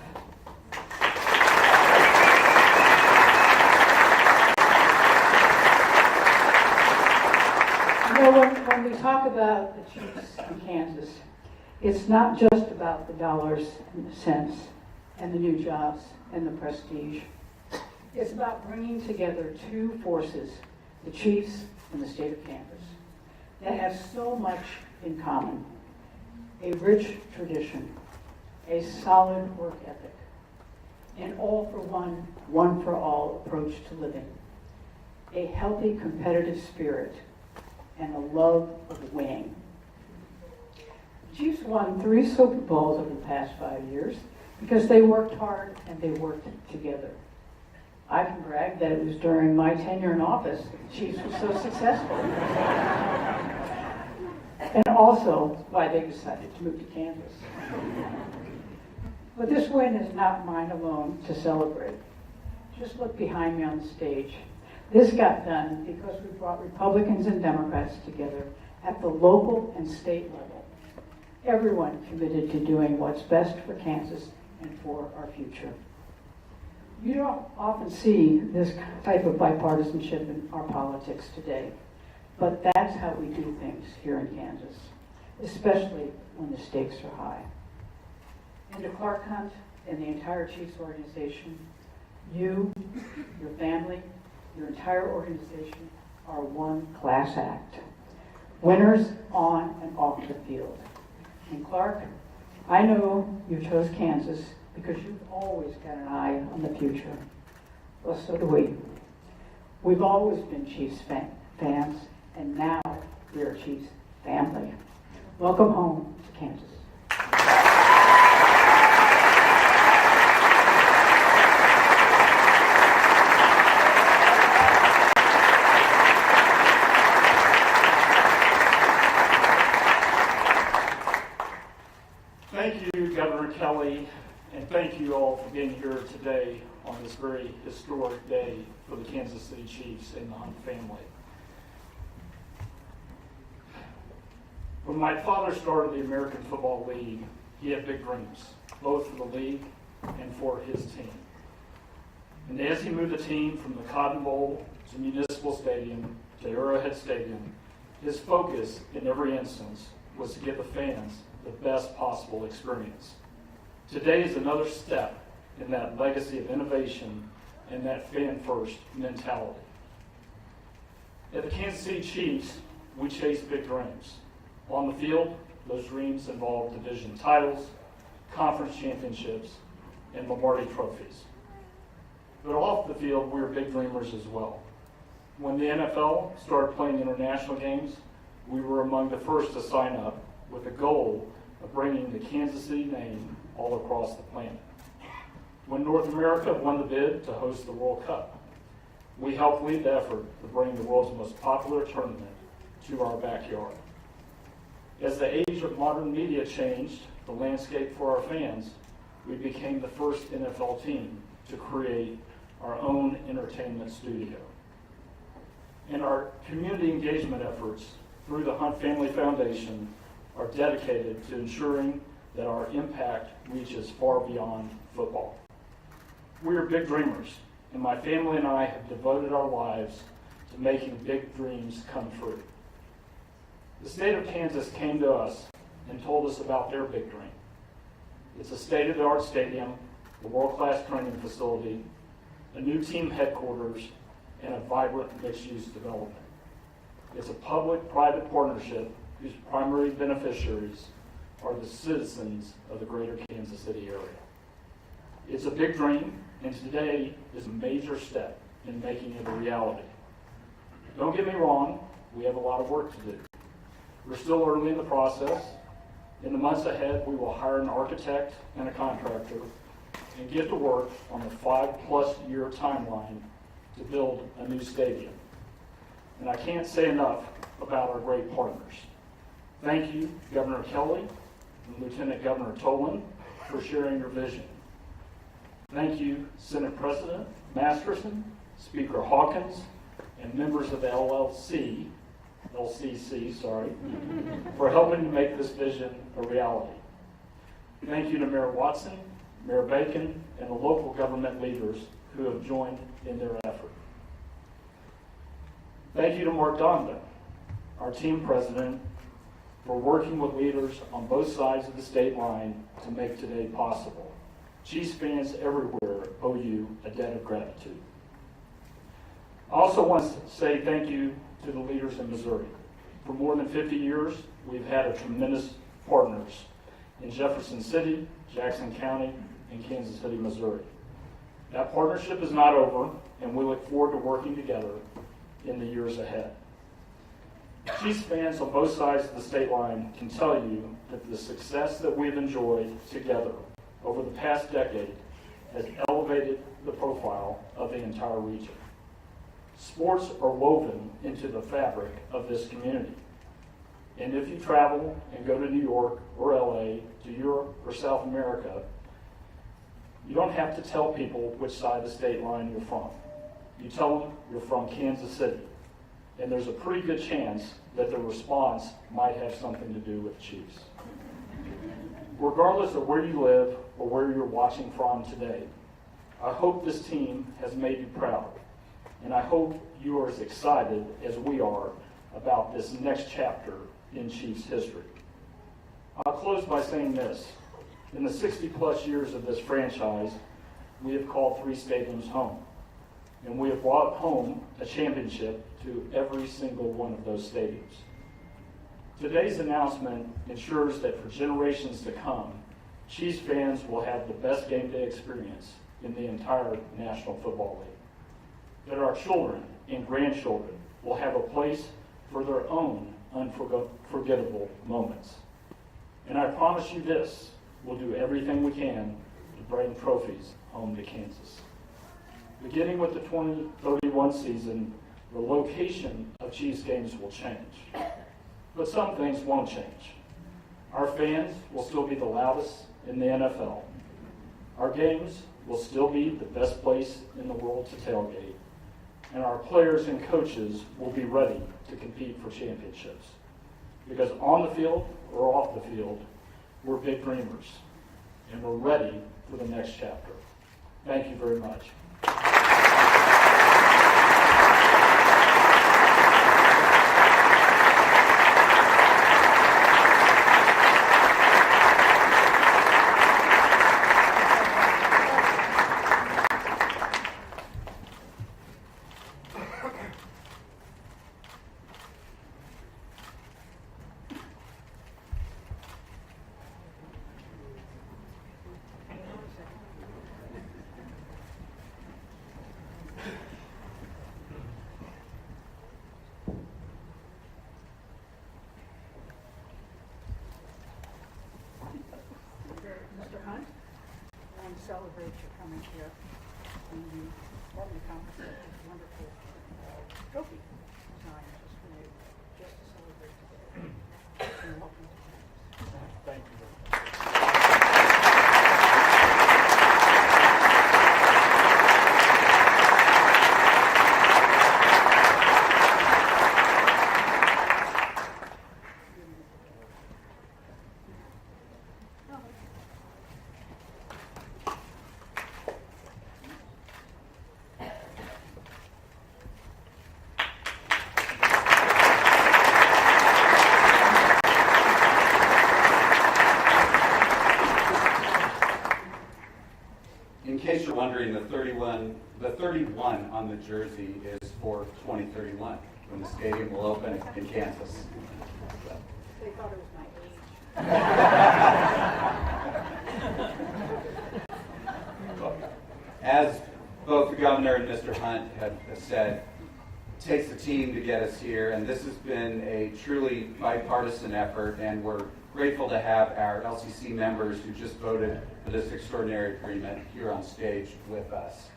You know, when we talk about the Chiefs in Kansas, it's not just about the dollars and the cents and the new jobs and the prestige. It's about bringing together two forces, the Chiefs and the state of Kansas, that have so much in common. A rich tradition, a solid work ethic, an all-for-one, one-for-all approach to living, a healthy competitive spirit, and a love of winning. The Chiefs won 3 Super Bowls over the past 5 years because they worked hard and they worked together. I can brag that it was during my tenure in office that the Chiefs were so successful. And also why they decided to move to Kansas. But this win is not mine alone to celebrate. Just look behind me on the stage. This got done because we brought Republicans and Democrats together at the local and state level. Everyone committed to doing what's best for Kansas and for our future. You don't often see this type of bipartisanship in our politics today, but that's how we do things here in Kansas, especially when the stakes are high. And to Clark Hunt and the entire Chiefs organization, you, your family, your entire organization are one class act. Winners on and off the field. And Clark, I know you chose Kansas because you've always got an eye on the future. Well, so do we. We've always been Chiefs fans, and now we are Chiefs family. Welcome home to Kansas. Thank you, Governor Kelly, and thank you all for being here today on this very historic day for the Kansas City Chiefs and the Hunt family. When my father started the American Football League, he had big dreams, both for the league and for his team. And as he moved the team from the Cotton Bowl to Municipal Stadium to Arrowhead Stadium, his focus in every instance was to give the fans the best possible experience. Today is another step in that legacy of innovation and that fan-first mentality. At the Kansas City Chiefs, we chase big dreams. On the field, those dreams involve division titles, conference championships, and Lombardi trophies. But off the field, we were big dreamers as well. When the NFL started playing international games, we were among the first to sign up with the goal of bringing the Kansas City name all across the planet. When North America won the bid to host the World Cup, we helped lead the effort to bring the world's most popular tournament to our backyard. As the age of modern media changed the landscape for our fans, we became the first NFL team to create our own entertainment studio. And our community engagement efforts through the Hunt Family Foundation are dedicated to ensuring that our impact reaches far beyond football. We are big dreamers, and my family and I have devoted our lives to making big dreams come true. The state of Kansas came to us and told us about their big dream. It's a state-of-the-art stadium, a world-class training facility, a new team headquarters, and a vibrant mixed-use development. It's a public-private partnership whose primary beneficiaries are the citizens of the greater Kansas City area. It's a big dream, and today is a major step in making it a reality. Don't get me wrong, we have a lot of work to do. We're still early in the process. In the months ahead, we will hire an architect and a contractor and get to work on a 5+ year timeline to build a new stadium. And I can't say enough about our great partners. Thank you, Governor Kelly and Lieutenant Governor Tolan, for sharing your vision. Thank you, Senate President Masterson, Speaker Hawkins, and members of the LCC, for helping to make this vision a reality. Thank you to Mayor Watson, Mayor Bacon, and the local government leaders who have joined in their effort. Thank you to Mark Donovan, our team president, for working with leaders on both sides of the state line to make today possible. Chiefs fans everywhere owe you a debt of gratitude. I also want to say thank you to the leaders in Missouri. For more than 50 years, we've had a tremendous partners in Jefferson City, Jackson County, and Kansas City, Missouri. That partnership is not over, and we look forward to working together in the years ahead. Chiefs fans on both sides of the state line can tell you that the success that we've enjoyed together over the past decade has elevated the profile of the entire region. Sports are woven into the fabric of this community. And if you travel and go to New York or LA, to Europe or South America, you don't have to tell people which side of the state line you're from. You tell them you're from Kansas City. And there's a pretty good chance that the response might have something to do with Chiefs. Regardless of where you live or where you're watching from today, I hope this team has made you proud. And I hope you are as excited as we are about this next chapter in Chiefs history. I'll close by saying this. In the 60-plus years of this franchise, we have called 3 stadiums home. And we have brought home a championship to every single one of those stadiums. Today's announcement ensures that for generations to come, Chiefs fans will have the best game day experience in the entire National Football League. That our children and grandchildren will have a place for their own unforgettable moments. And I promise you this, we'll do everything we can to bring trophies home to Kansas. Beginning with the 2031 season, the location of Chiefs games will change. But some things won't change. Our fans will still be the loudest in the NFL. Our games will still be the best place in the world to tailgate. And our players and coaches will be ready to compete for championships. Because on the field or off the field, we're big dreamers. And we're ready for the next chapter. Thank you very much. Mr. Hunt, I want to celebrate your coming here and you helped me accomplish this wonderful trophy design just for you, just to celebrate today. And welcome to Kansas. Thank you very much. In case you're wondering, the 31 on the jersey is for 2031, when the stadium will open in Kansas. They thought it was my age. As both the governor and Mr. Hunt have said, it takes a team to get us here, and this has been a truly bipartisan effort, and we're grateful to have our LCC members who just voted for this extraordinary agreement here on stage with us.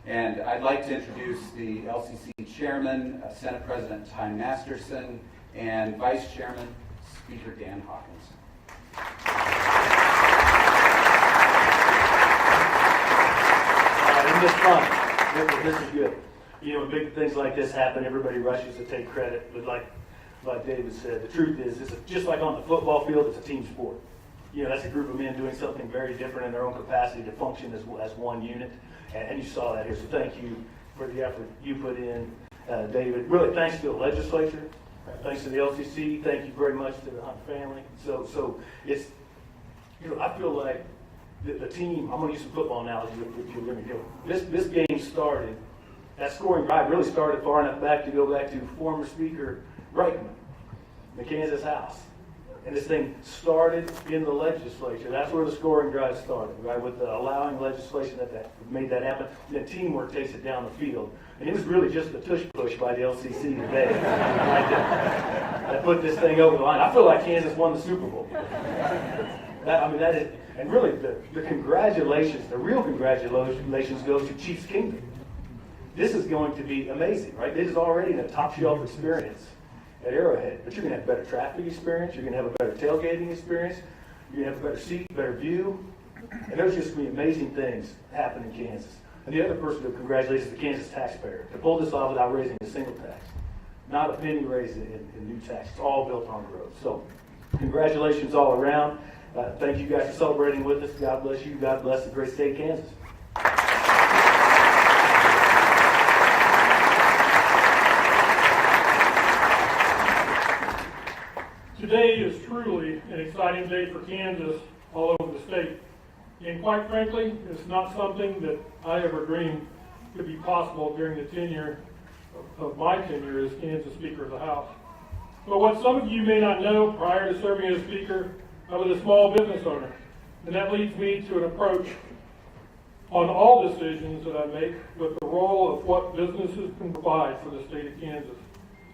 And I'd like to introduce the LCC Chairman, Senate President Ty Masterson, and Vice Chairman, Speaker Dan Hawkins. isn't this fun? This is good. You know, when big things like this happen, everybody rushes to take credit. But like David said, the truth is, it's just like on the football field, it's a team sport. You know, that's a group of men doing something very different in their own capacity to function as one unit. And you saw that here. So thank you for the effort you put in, David. Really, thanks to the legislature. Thanks to the LCC. Thank you very much to the Hunt family. So it's, you know, I feel like the team, I'm going to use some football analogy if you're going to go. This game started, that scoring drive really started far enough back to go back to former Speaker Reitman, the Kansas House. And this thing started in the legislature. That's where the scoring drive started, right? With the allowing legislation that made that happen. And then teamwork takes it down the field. And it was really just the tush push by the LCC today that put this thing over the line. I feel like Kansas won the Super Bowl. That is, and really the congratulations, the real congratulations go to Chiefs Kingdom. This is going to be amazing, right? This is already a top shelf experience at Arrowhead, but you're going to have better traffic experience, you're going to have a better tailgating experience, you're going to have a better seat, better view, and there's just going to be amazing things happen in Kansas. And the other person to congratulate is the Kansas taxpayer, to pull this off without raising a single tax. Not a penny raised in new tax. It's all built on growth. So congratulations all around. Thank you guys for celebrating with us. God bless you. God bless the great state of Kansas. Today is truly an exciting day for Kansas all over the state. And quite frankly, it's not something that I ever dreamed could be possible during the tenure of my tenure as Kansas Speaker of the House. But what some of you may not know, prior to serving as Speaker, I was a small business owner. And that leads me to an approach on all decisions that I make with the role of what businesses can provide for the state of Kansas.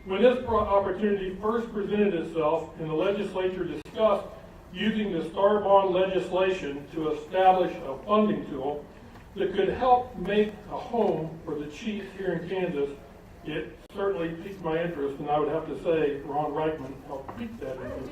When this opportunity first presented itself and the legislature discussed using the STAR bond legislation to establish a funding tool that could help make a home for the Chiefs here in Kansas, it certainly piqued my interest, and I would have to say Ron Reitman helped pique that interest.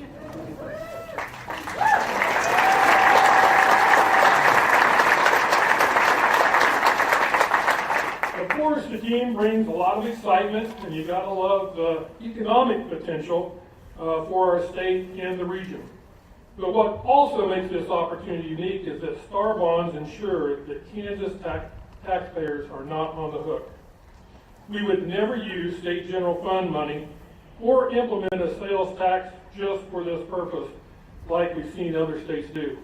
Of course, the team brings a lot of excitement, and you gotta love the economic potential for our state and the region. But what also makes this opportunity unique is that STAR bonds ensure that Kansas taxpayers are not on the hook. We would never use state general fund money or implement a sales tax just for this purpose, like we've seen other states do.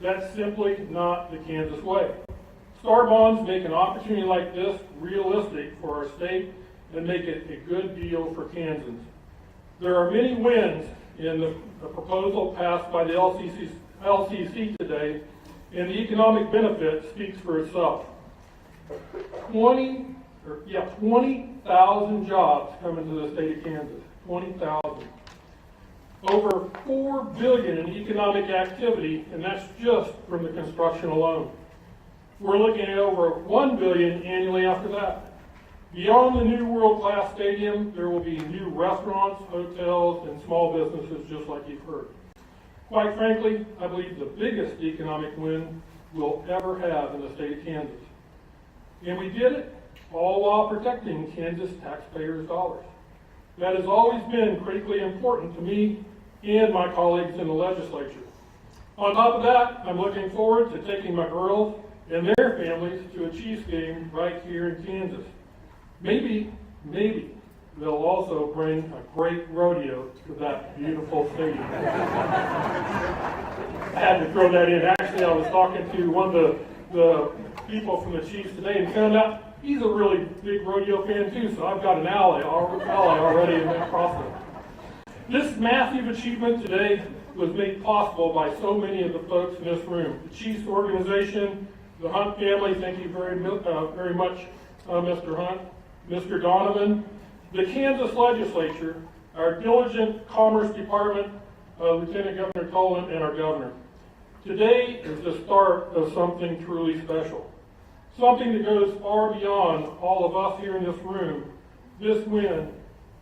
That's simply not the Kansas way. STAR bonds make an opportunity like this realistic for our state and make it a good deal for Kansans. There are many wins in the proposal passed by the LCC today, and the economic benefit speaks for itself. 20,000 jobs come into the state of Kansas. 20,000. Over $4 billion in economic activity, and that's just from the construction alone. We're looking at over $1 billion annually after that. Beyond the new world-class stadium, there will be new restaurants, hotels, and small businesses just like you've heard. Quite frankly, I believe the biggest economic win we'll ever have in the state of Kansas. And we did it all while protecting Kansas taxpayers' dollars. That has always been critically important to me and my colleagues in the legislature. On top of that, I'm looking forward to taking my girls and their families to a Chiefs game right here in Kansas. Maybe they'll also bring a great rodeo to that beautiful stadium. I had to throw that in. Actually, I was talking to one of the people from the Chiefs today and found out he's a really big rodeo fan too, so I've got an ally already in that process. This massive achievement today was made possible by so many of the folks in this room. The Chiefs organization, the Hunt family, thank you very much, Mr. Hunt, Mr. Donovan, the Kansas legislature, our diligent Commerce Department, Lieutenant Governor Tolan, and our governor. Today is the start of something truly special. Something that goes far beyond all of us here in this room. This win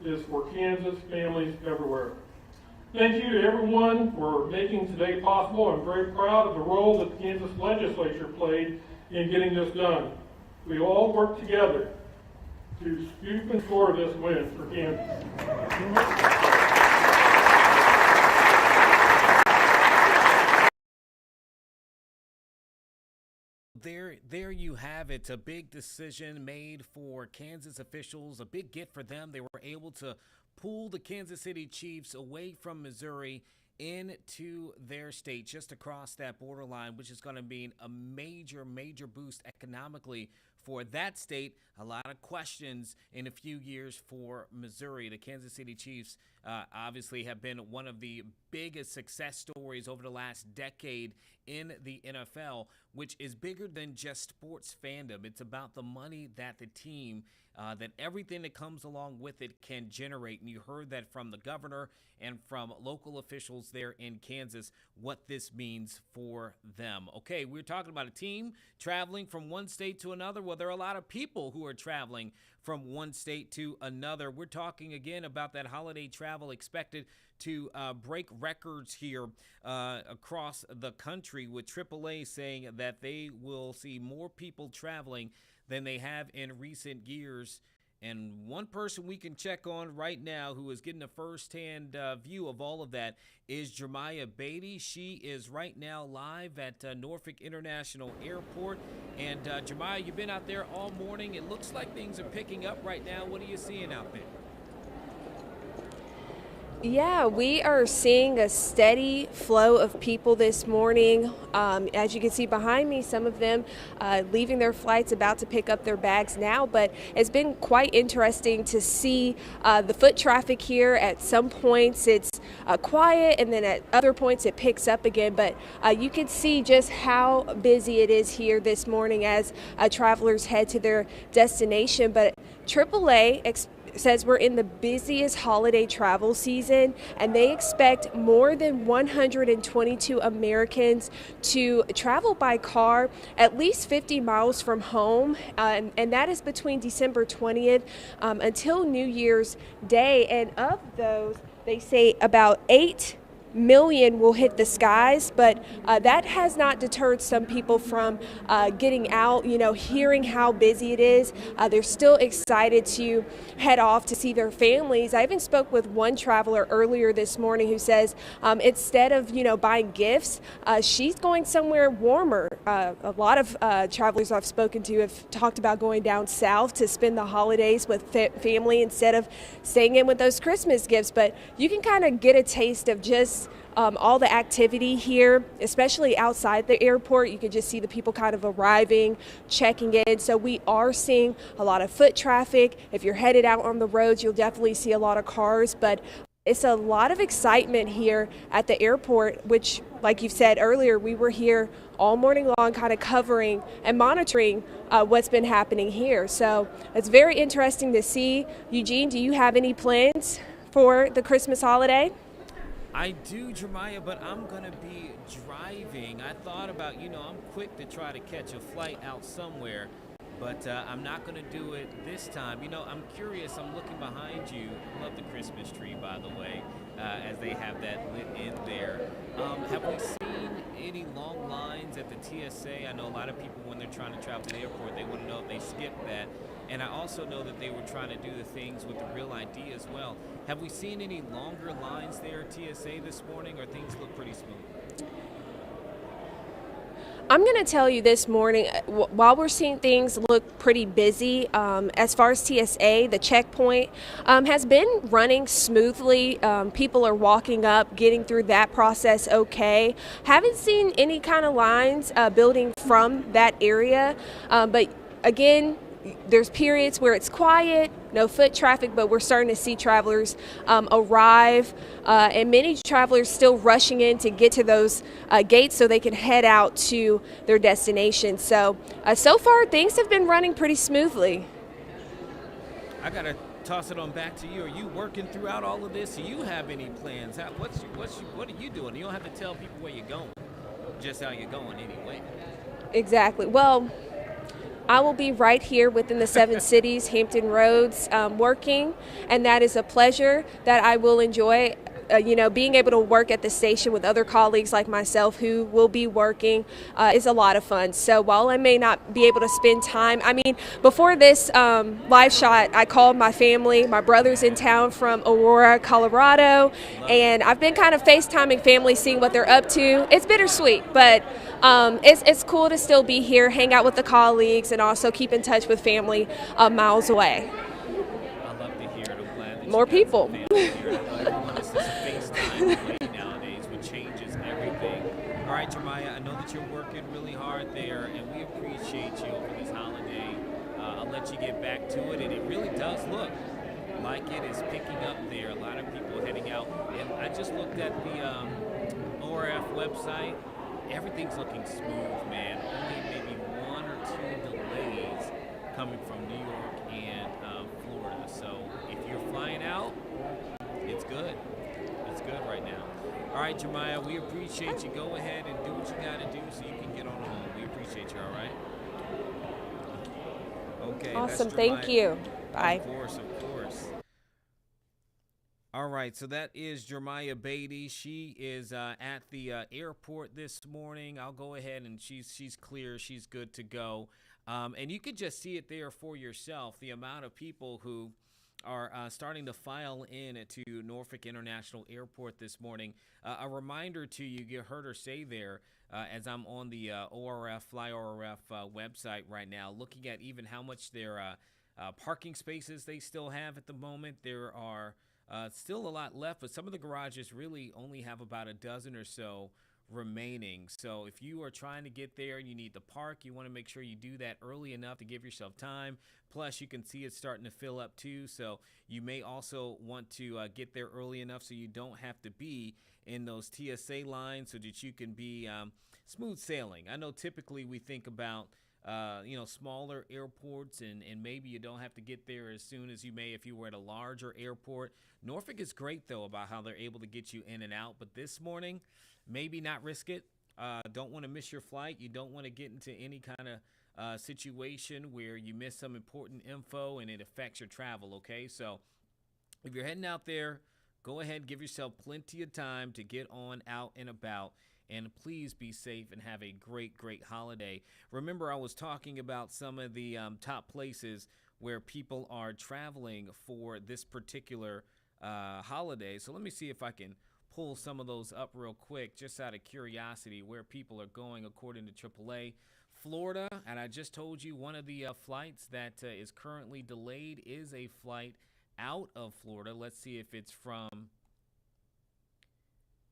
is for Kansas families everywhere. Thank you to everyone for making today possible. I'm very proud of the role that the Kansas legislature played in getting this done. we all work together to scoop and score this win for Kansas. There you have it. A big decision made for Kansas officials, a big get for them. They were able to pull the Kansas City Chiefs away from Missouri into their state, just across that borderline, which is going to mean a major boost economically for that state. A lot of questions in a few years for Missouri. The Kansas City Chiefs obviously have been one of the biggest success stories over the last decade in the NFL, which is bigger than just sports fandom. It's about the money that the team, that everything that comes along with it can generate. And you heard that from the governor and from local officials there in Kansas, what this means for them. Okay, we're talking about a team traveling from one state to another. Well, there are a lot of people who are traveling from one state to another. We're talking again about that holiday travel expected to break records here across the country, with AAA saying that they will see more people traveling than they have in recent years. And one person we can check on right now who is getting a firsthand view of all of that is Jeremiah Beatty. She is right now live at Norfolk International Airport. And Jeremiah, you've been out there all morning. It looks like things are picking up right now. What are you seeing out there? Yeah, we are seeing a steady flow of people this morning. As you can see behind me, some of them leaving their flights, about to pick up their bags now. But it's been quite interesting to see the foot traffic here. At some points it's quiet, and then at other points it picks up again. But you can see just how busy it is here this morning as travelers head to their destination. But AAA says we're in the busiest holiday travel season, and they expect more than 122 Americans to travel by car at least 50 miles from home, and that is between December 20th until New Year's Day. And of those, they say about 8 million will hit the skies, but that has not deterred some people from getting out, hearing how busy it is. They're still excited to head off to see their families. I even spoke with one traveler earlier this morning who says instead of, buying gifts, she's going somewhere warmer. A lot of travelers I've spoken to have talked about going down south to spend the holidays with family instead of staying in with those Christmas gifts. But you can kind of get a taste of just all the activity here, especially outside the airport. You can just see the people kind of arriving, checking in. So we are seeing a lot of foot traffic. If you're headed out on the roads, you'll definitely see a lot of cars, but it's a lot of excitement here at the airport, which, like you said earlier, we were here all morning long kind of covering and monitoring what's been happening here. So it's very interesting to see. Eugene, do you have any plans for the Christmas holiday? I do, Jeremiah, but I'm going to be driving. I thought about, I'm quick to try to catch a flight out somewhere, but I'm not going to do it this time. I'm curious. I'm looking behind you. I love the Christmas tree, by the way, as they have that lit in there. Have we seen any long lines at the TSA? I know a lot of people, when they're trying to travel to the airport, they want to know if they skipped that. And I also know that they were trying to do the things with the Real ID as well. Have we seen any longer lines there at TSA this morning, or things look pretty smooth? I'm going to tell you this morning, while we're seeing things look pretty busy, as far as TSA, the checkpoint has been running smoothly. People are walking up, getting through that process okay. Haven't seen any kind of lines building from that area, but again, there's periods where it's quiet, no foot traffic, but we're starting to see travelers arrive, and many travelers still rushing in to get to those gates so they can head out to their destination. So far, things have been running pretty smoothly. I got to toss it on back to you. Are you working throughout all of this? Do you have any plans? What are you doing? You don't have to tell people where you're going, just how you're going anyway. Exactly. Well, I will be right here within the 7 cities, Hampton Roads, working, and that is a pleasure that I will enjoy being able to work at the station with other colleagues like myself who will be working is a lot of fun. So while I may not be able to spend time, before this live shot, I called my family. My brother's in town from Aurora, Colorado, and I've been kind of FaceTiming family, seeing what they're up to. It's bittersweet, but it's cool to still be here, hang out with the colleagues, and also keep in touch with family miles away. I love to hear it. I'm glad that More you guys people. have family here. I know everyone is just FaceTime away nowadays, which changes everything. All right, Jeremiah, I know that you're working really hard there, and we appreciate you over this holiday. I'll let you get back to it, and it really does look like it is picking up there. A lot of people heading out, and I just looked at the ORF website. Everything's looking smooth, man. Only maybe 1 or 2 delays coming from New York and Florida. So if you're flying out, it's good. It's good right now. All right, Jeremiah, we appreciate you. Go ahead and do what you got to do so you can get on home. We appreciate you, all right? Okay. Awesome. That's Thank Jeremiah. you. Bye. Of course, of course. All right, so that is Jeremiah Beatty. She is at the airport this morning. I'll go ahead and she's clear. She's good to go. And you could just see it there for yourself, the amount of people who are starting to file in to Norfolk International Airport this morning. A reminder to you, you heard her say there, as I'm on the ORF, FlyORF website right now, looking at even how much their parking spaces they still have at the moment. There are still a lot left, but some of the garages really only have about a dozen or so remaining. So if you are trying to get there and you need to park, you want to make sure you do that early enough to give yourself time. Plus, you can see it's starting to fill up too. So you may also want to get there early enough so you don't have to be in those TSA lines so that you can be smooth sailing. I know typically we think about smaller airports and maybe you don't have to get there as soon as you may if you were at a larger airport. Norfolk is great, though, about how they're able to get you in and out. But this morning, maybe not risk it. Don't want to miss your flight. You don't want to get into any kind of situation where you miss some important info and it affects your travel, okay? So if you're heading out there, go ahead, give yourself plenty of time to get on out and about. And please be safe and have a great, great holiday. Remember, I was talking about some of the top places where people are traveling for this particular holiday. So let me see if I can pull some of those up real quick, just out of curiosity, where people are going according to AAA. Florida, and I just told you one of the flights that is currently delayed is a flight out of Florida. Let's see if it's from...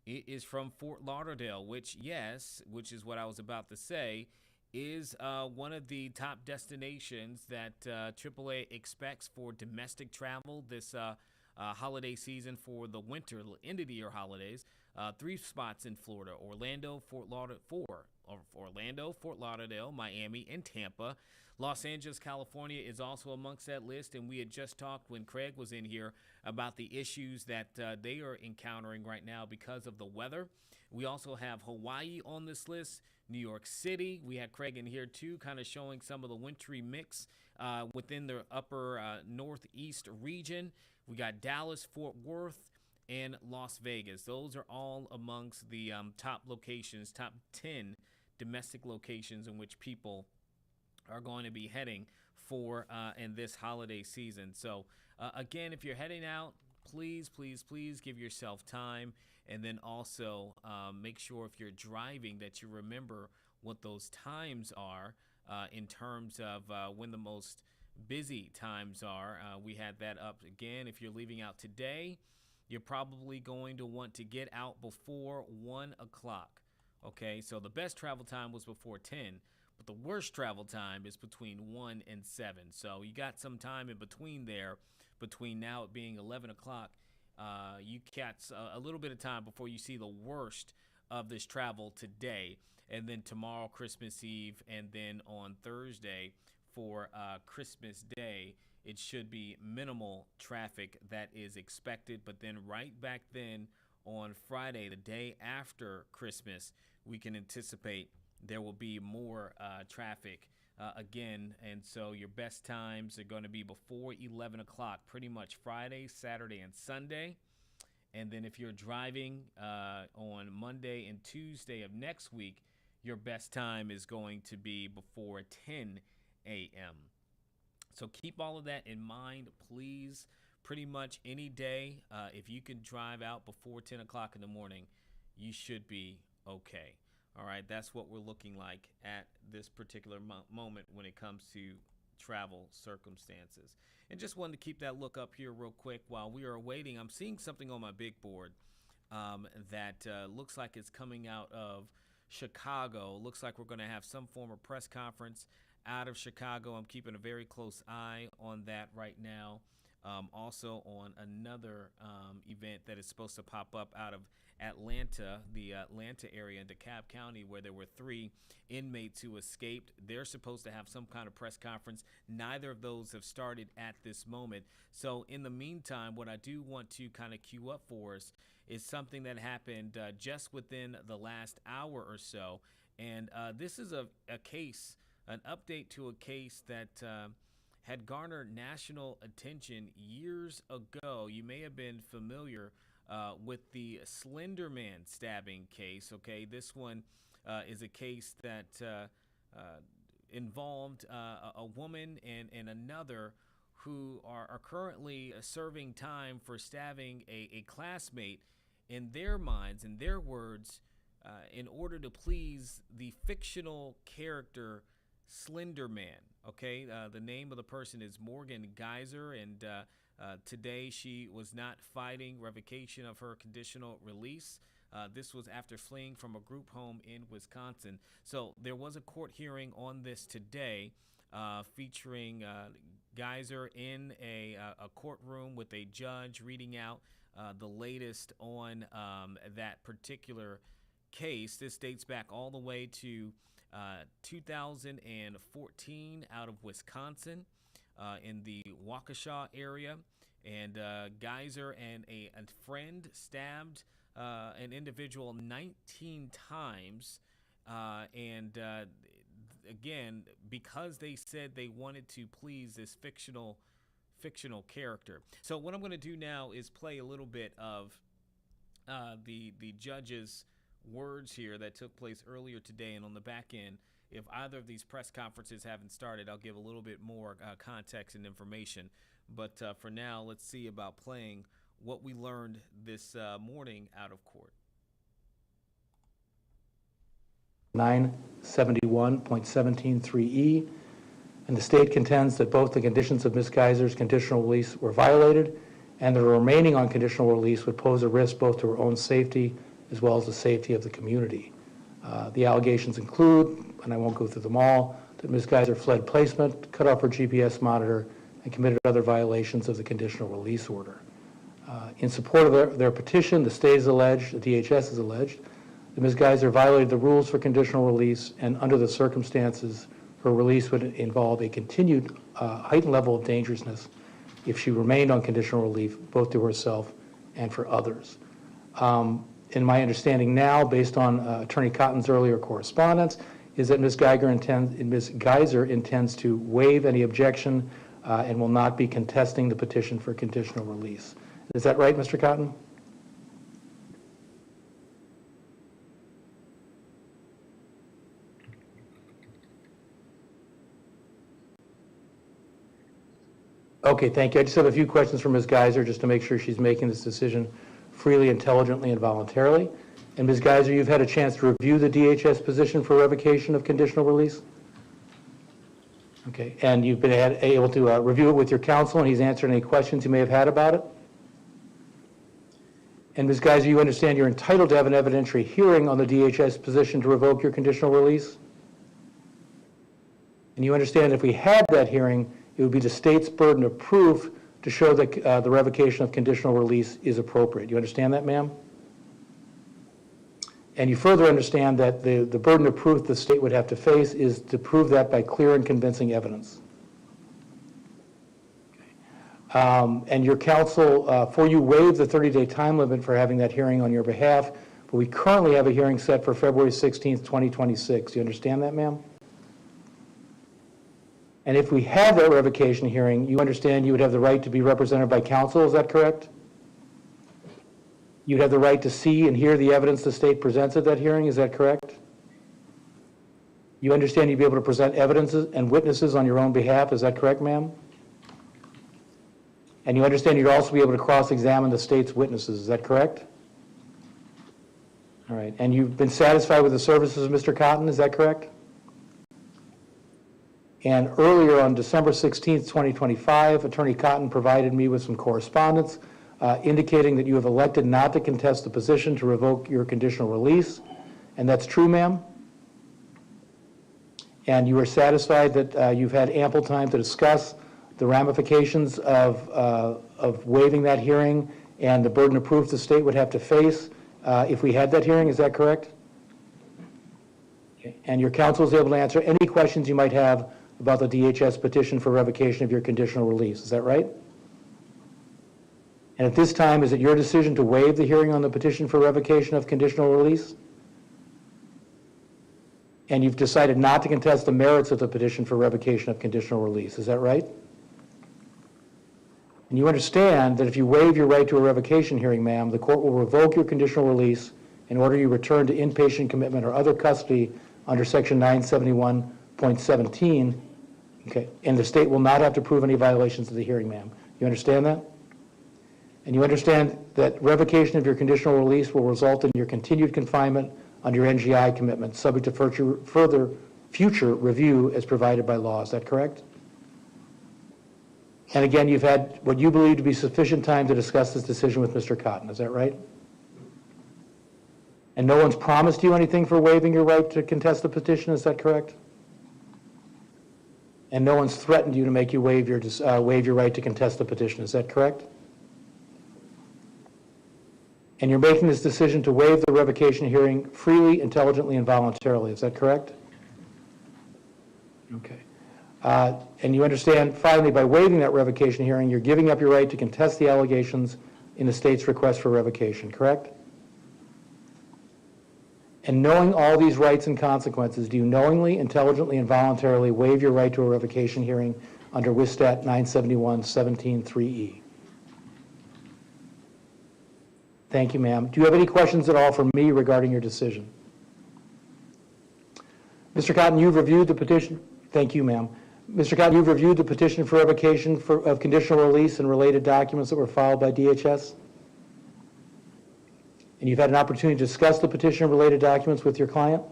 It is from Fort Lauderdale, which is what I was about to say, is one of the top destinations that AAA expects for domestic travel this holiday season for the winter, end of the year holidays. 3 spots in Florida: Orlando, Fort Lauderdale, Miami, and Tampa. Los Angeles, California is also amongst that list, and we had just talked when Craig was in here about the issues that they are encountering right now because of the weather. We also have Hawaii on this list, New York City. We had Craig in here too, kind of showing some of the wintry mix within the upper northeast region. We got Dallas, Fort Worth, and Las Vegas. Those are all amongst the top locations, top 10 domestic locations in which people are going to be heading for in this holiday season. So again, if you're heading out, please give yourself time, and then also make sure if you're driving that you remember what those times are in terms of when the most busy times are. We had that up again. If you're leaving out today, you're probably going to want to get out before 1 o'clock. Okay, so the best travel time was before 10. But the worst travel time is between 1 and 7. So you got some time in between there, between now it being 11 o'clock. You catch a little bit of time before you see the worst of this travel today. And then tomorrow, Christmas Eve, and then on Thursday for Christmas Day, it should be minimal traffic that is expected. But then right back then on Friday, the day after Christmas, we can anticipate there will be more traffic again. And so your best times are going to be before 11 o'clock, pretty much Friday, Saturday, and Sunday. And then if you're driving on Monday and Tuesday of next week, your best time is going to be before 10 a.m. So keep all of that in mind, please. Pretty much any day, if you can drive out before 10 o'clock in the morning, you should be okay. All right, that's what we're looking like at this particular moment when it comes to travel circumstances. And just wanted to keep that look up here real quick while we are waiting. I'm seeing something on my big board that looks like it's coming out of Chicago. Looks like we're going to have some form of press conference out of Chicago. I'm keeping a very close eye on that right now. Also on another event that is supposed to pop up out of Atlanta, the Atlanta area in DeKalb County, where there were 3 inmates who escaped. They're supposed to have some kind of press conference. Neither of those have started at this moment. So in the meantime, what I do want to kind of queue up for us is something that happened just within the last hour or so. And this is a case, an update to a case that had garnered national attention years ago. You may have been familiar with the Slender Man stabbing case. Okay, this one is a case that involved a woman and another who are currently serving time for stabbing a classmate. In their minds, in their words, in order to please the fictional character Slender Man. Okay, the name of the person is Morgan Geyser, and today she was not fighting revocation of her conditional release. This was after fleeing from a group home in Wisconsin. So there was a court hearing on this today, featuring Geyser in a courtroom with a judge reading out the latest on that particular case. This dates back all the way to 2014 out of Wisconsin in the Waukesha area. And Geyser and a friend stabbed an individual 19 times. Again, because they said they wanted to please this fictional character. So what I'm going to do now is play a little bit of the judge's words here that took place earlier today. And on the back end, if either of these press conferences haven't started, I'll give a little bit more context and information. But for now, let's see about playing what we learned this morning out of court. 971.173E, and the state contends that both the conditions of Ms. Geyser's conditional release were violated, and that her remaining on conditional release would pose a risk both to her own safety as well as the safety of the community. The allegations include, and I won't go through them all, that Ms. Geyser fled placement, cut off her GPS monitor, and committed other violations of the conditional release order. In support of their petition, the state has alleged, the DHS has alleged, that Ms. Geyser violated the rules for conditional release, and under the circumstances, her release would involve a continued heightened level of dangerousness if she remained on conditional relief, both to herself and for others. In my understanding now, based on Attorney Cotton's earlier correspondence, is that Ms. Geyser intends to waive any objection and will not be contesting the petition for conditional release. Is that right, Mr. Cotton? Okay, thank you. I just have a few questions for Ms. Geyser just to make sure she's making this decision freely, intelligently, and voluntarily. And Ms. Geyser, you've had a chance to review the DHS position for revocation of conditional release? Okay, and you've been able to review it with your counsel, and he's answered any questions you may have had about it? And Ms. Geyser, you understand you're entitled to have an evidentiary hearing on the DHS position to revoke your conditional release? And you understand if we had that hearing, it would be the state's burden of proof to show that the revocation of conditional release is appropriate. You understand that, ma'am? And you further understand that the burden of proof the state would have to face is to prove that by clear and convincing evidence. And your counsel, for you, waived the 30-day time limit for having that hearing on your behalf, but we currently have a hearing set for February 16th, 2026. You understand that, ma'am? And if we have that revocation hearing, you understand you would have the right to be represented by counsel, is that correct? You'd have the right to see and hear the evidence the state presents at that hearing, is that correct? You understand you'd be able to present evidence and witnesses on your own behalf, is that correct, ma'am? And you understand you'd also be able to cross-examine the state's witnesses, is that correct? All right, and you've been satisfied with the services of Mr. Cotton, is that correct? And earlier on December 16th, 2025, Attorney Cotton provided me with some correspondence indicating that you have elected not to contest the position to revoke your conditional release. And that's true, ma'am? And you are satisfied that you've had ample time to discuss the ramifications of waiving that hearing and the burden of proof the state would have to face if we had that hearing, is that correct? Okay. And your counsel is able to answer any questions you might have about the DHS petition for revocation of your conditional release, is that right? And at this time, is it your decision to waive the hearing on the petition for revocation of conditional release? And you've decided not to contest the merits of the petition for revocation of conditional release, is that right? And you understand that if you waive your right to a revocation hearing, ma'am, the court will revoke your conditional release and order you returned to inpatient commitment or other custody under Section 971.17, okay? And the state will not have to prove any violations of the hearing, ma'am. You understand that? And you understand that revocation of your conditional release will result in your continued confinement under your NGI commitment, subject to further future review as provided by law. Is that correct? And again, you've had what you believe to be sufficient time to discuss this decision with Mr. Cotton. Is that right? And no one's promised you anything for waiving your right to contest the petition. Is that correct? And no one's threatened you to make you waive your right to contest the petition. Is that correct? And you're making this decision to waive the revocation hearing freely, intelligently, and voluntarily. Is that correct? Okay. And you understand, finally, by waiving that revocation hearing, you're giving up your right to contest the allegations in the state's request for revocation, correct? And knowing all these rights and consequences, do you knowingly, intelligently, and voluntarily waive your right to a revocation hearing under WISTAT 971-17-3E? Thank you, ma'am. Do you have any questions at all for me regarding your decision? Mr. Cotton, you've reviewed the petition. Thank you, ma'am. Mr. Cotton, you've reviewed the petition for revocation of conditional release and related documents that were filed by DHS? And you've had an opportunity to discuss the petition and related documents with your client?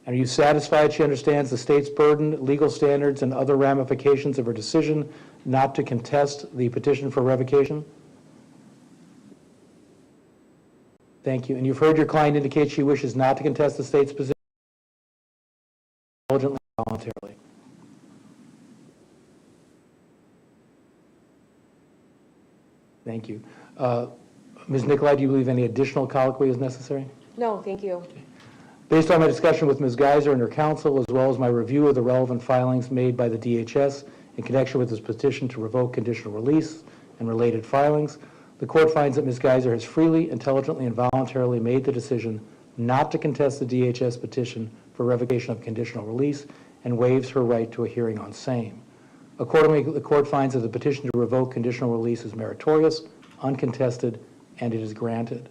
And are you satisfied she understands the state's burden, legal standards, and other ramifications of her decision not to contest the petition for revocation? Thank you. And you've heard your client indicate she wishes not to contest the state's position intelligently and voluntarily. Thank you. Ms. Nicolai, do you believe any additional colloquy is necessary? No, thank you. Based on my discussion with Ms. Geiser and her counsel, as well as my review of the relevant filings made by the DHS in connection with this petition to revoke conditional release and related filings, the court finds that Ms. Geiser has freely, intelligently, and voluntarily made the decision not to contest the DHS petition for revocation of conditional release and waives her right to a hearing on same. Accordingly, the court finds that the petition to revoke conditional release is meritorious, uncontested, and it is granted.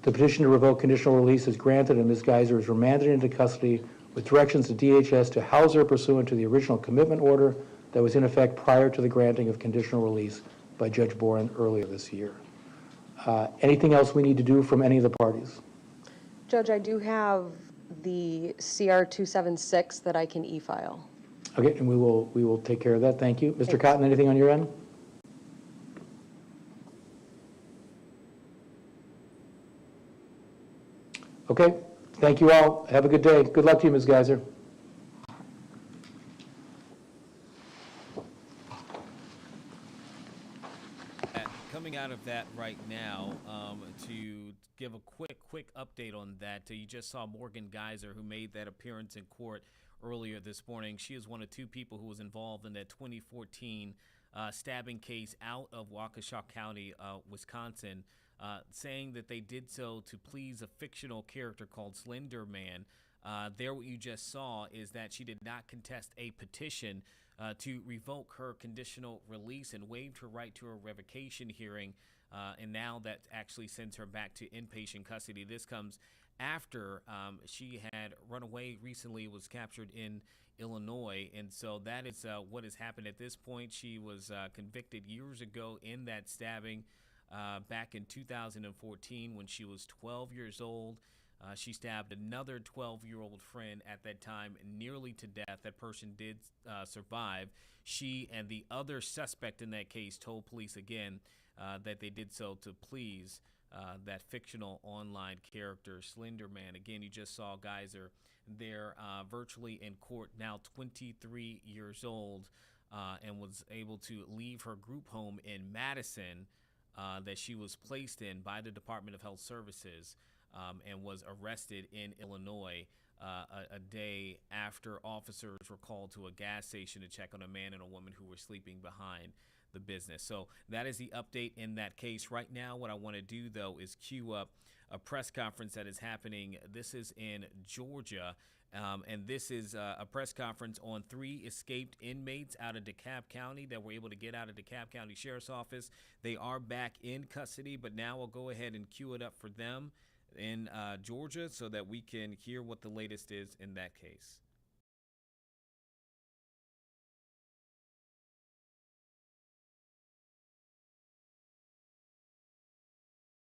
The petition to revoke conditional release is granted and Ms. Geiser is remanded into custody with directions to DHS to house her pursuant to the original commitment order that was in effect prior to the granting of conditional release by Judge Boren earlier this year. Anything else we need to do from any of the parties? Judge, I do have the CR 276 that I can e-file. Okay, and we will take care of that. Thank you. Mr. Cotton, anything on your end? Okay, thank you all. Have a good day. Good luck to you, Ms. Geiser. Coming out of that right now, to give a quick update on that, you just saw Morgan Geiser, who made that appearance in court earlier this morning. She is one of two people who was involved in that 2014 stabbing case out of Waukesha County, Wisconsin, saying that they did so to please a fictional character called Slender Man. There, what you just saw is that she did not contest a petition to revoke her conditional release and waived her right to a revocation hearing and now that actually sends her back to inpatient custody. This comes after she had run away recently, was captured in Illinois, and so that is what has happened at this point. She was convicted years ago in that stabbing back in 2014 when she was 12 years old. She stabbed another 12-year-old friend at that time nearly to death. That person did survive. She and the other suspect in that case told police again that they did so to please that fictional online character, Slender Man. Again, you just saw Geyser there virtually in court, now 23 years old, and was able to leave her group home in Madison that she was placed in by the Department of Health Services, and was arrested in Illinois a day after officers were called to a gas station to check on a man and a woman who were sleeping behind the business. So that is the update in that case. Right now, what I want to do, though, is queue up a press conference that is happening. This is in Georgia, and this is a press conference on 3 escaped inmates out of DeKalb County that were able to get out of DeKalb County Sheriff's Office. They are back in custody, but now we'll go ahead and queue it up for them in Georgia so that we can hear what the latest is in that case.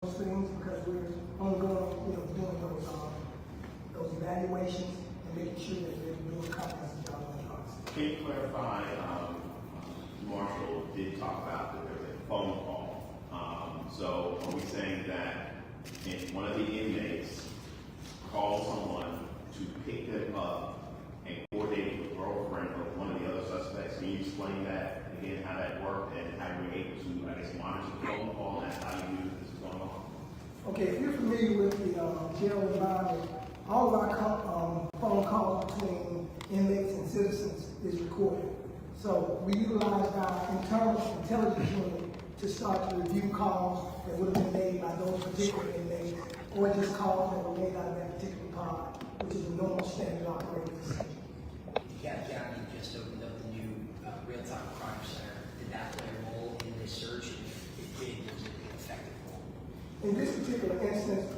Those things because we're ongoing, doing those evaluations and making sure that we're doing a comprehensive job on the drugs. Can you clarify, Marshall did talk about that there's a phone call. So are we saying that if one of the inmates calls someone to pick them up and coordinate with a girlfriend or one of the other suspects? Can you explain that again, how that worked and how you were able to, monitor the phone call and how you knew this was going on? Okay, if you're familiar with the jail environment, all of our phone calls between inmates and citizens is recorded. So we utilized our internal intelligence unit to start to review calls that would have been made by those particular inmates, or just calls that were made out of that particular pod, which is a normal standard operating procedure. DeKalb County just opened up the new real-time crime center. Did that play a role in this search? If it did, was it an effective role? In this particular instance,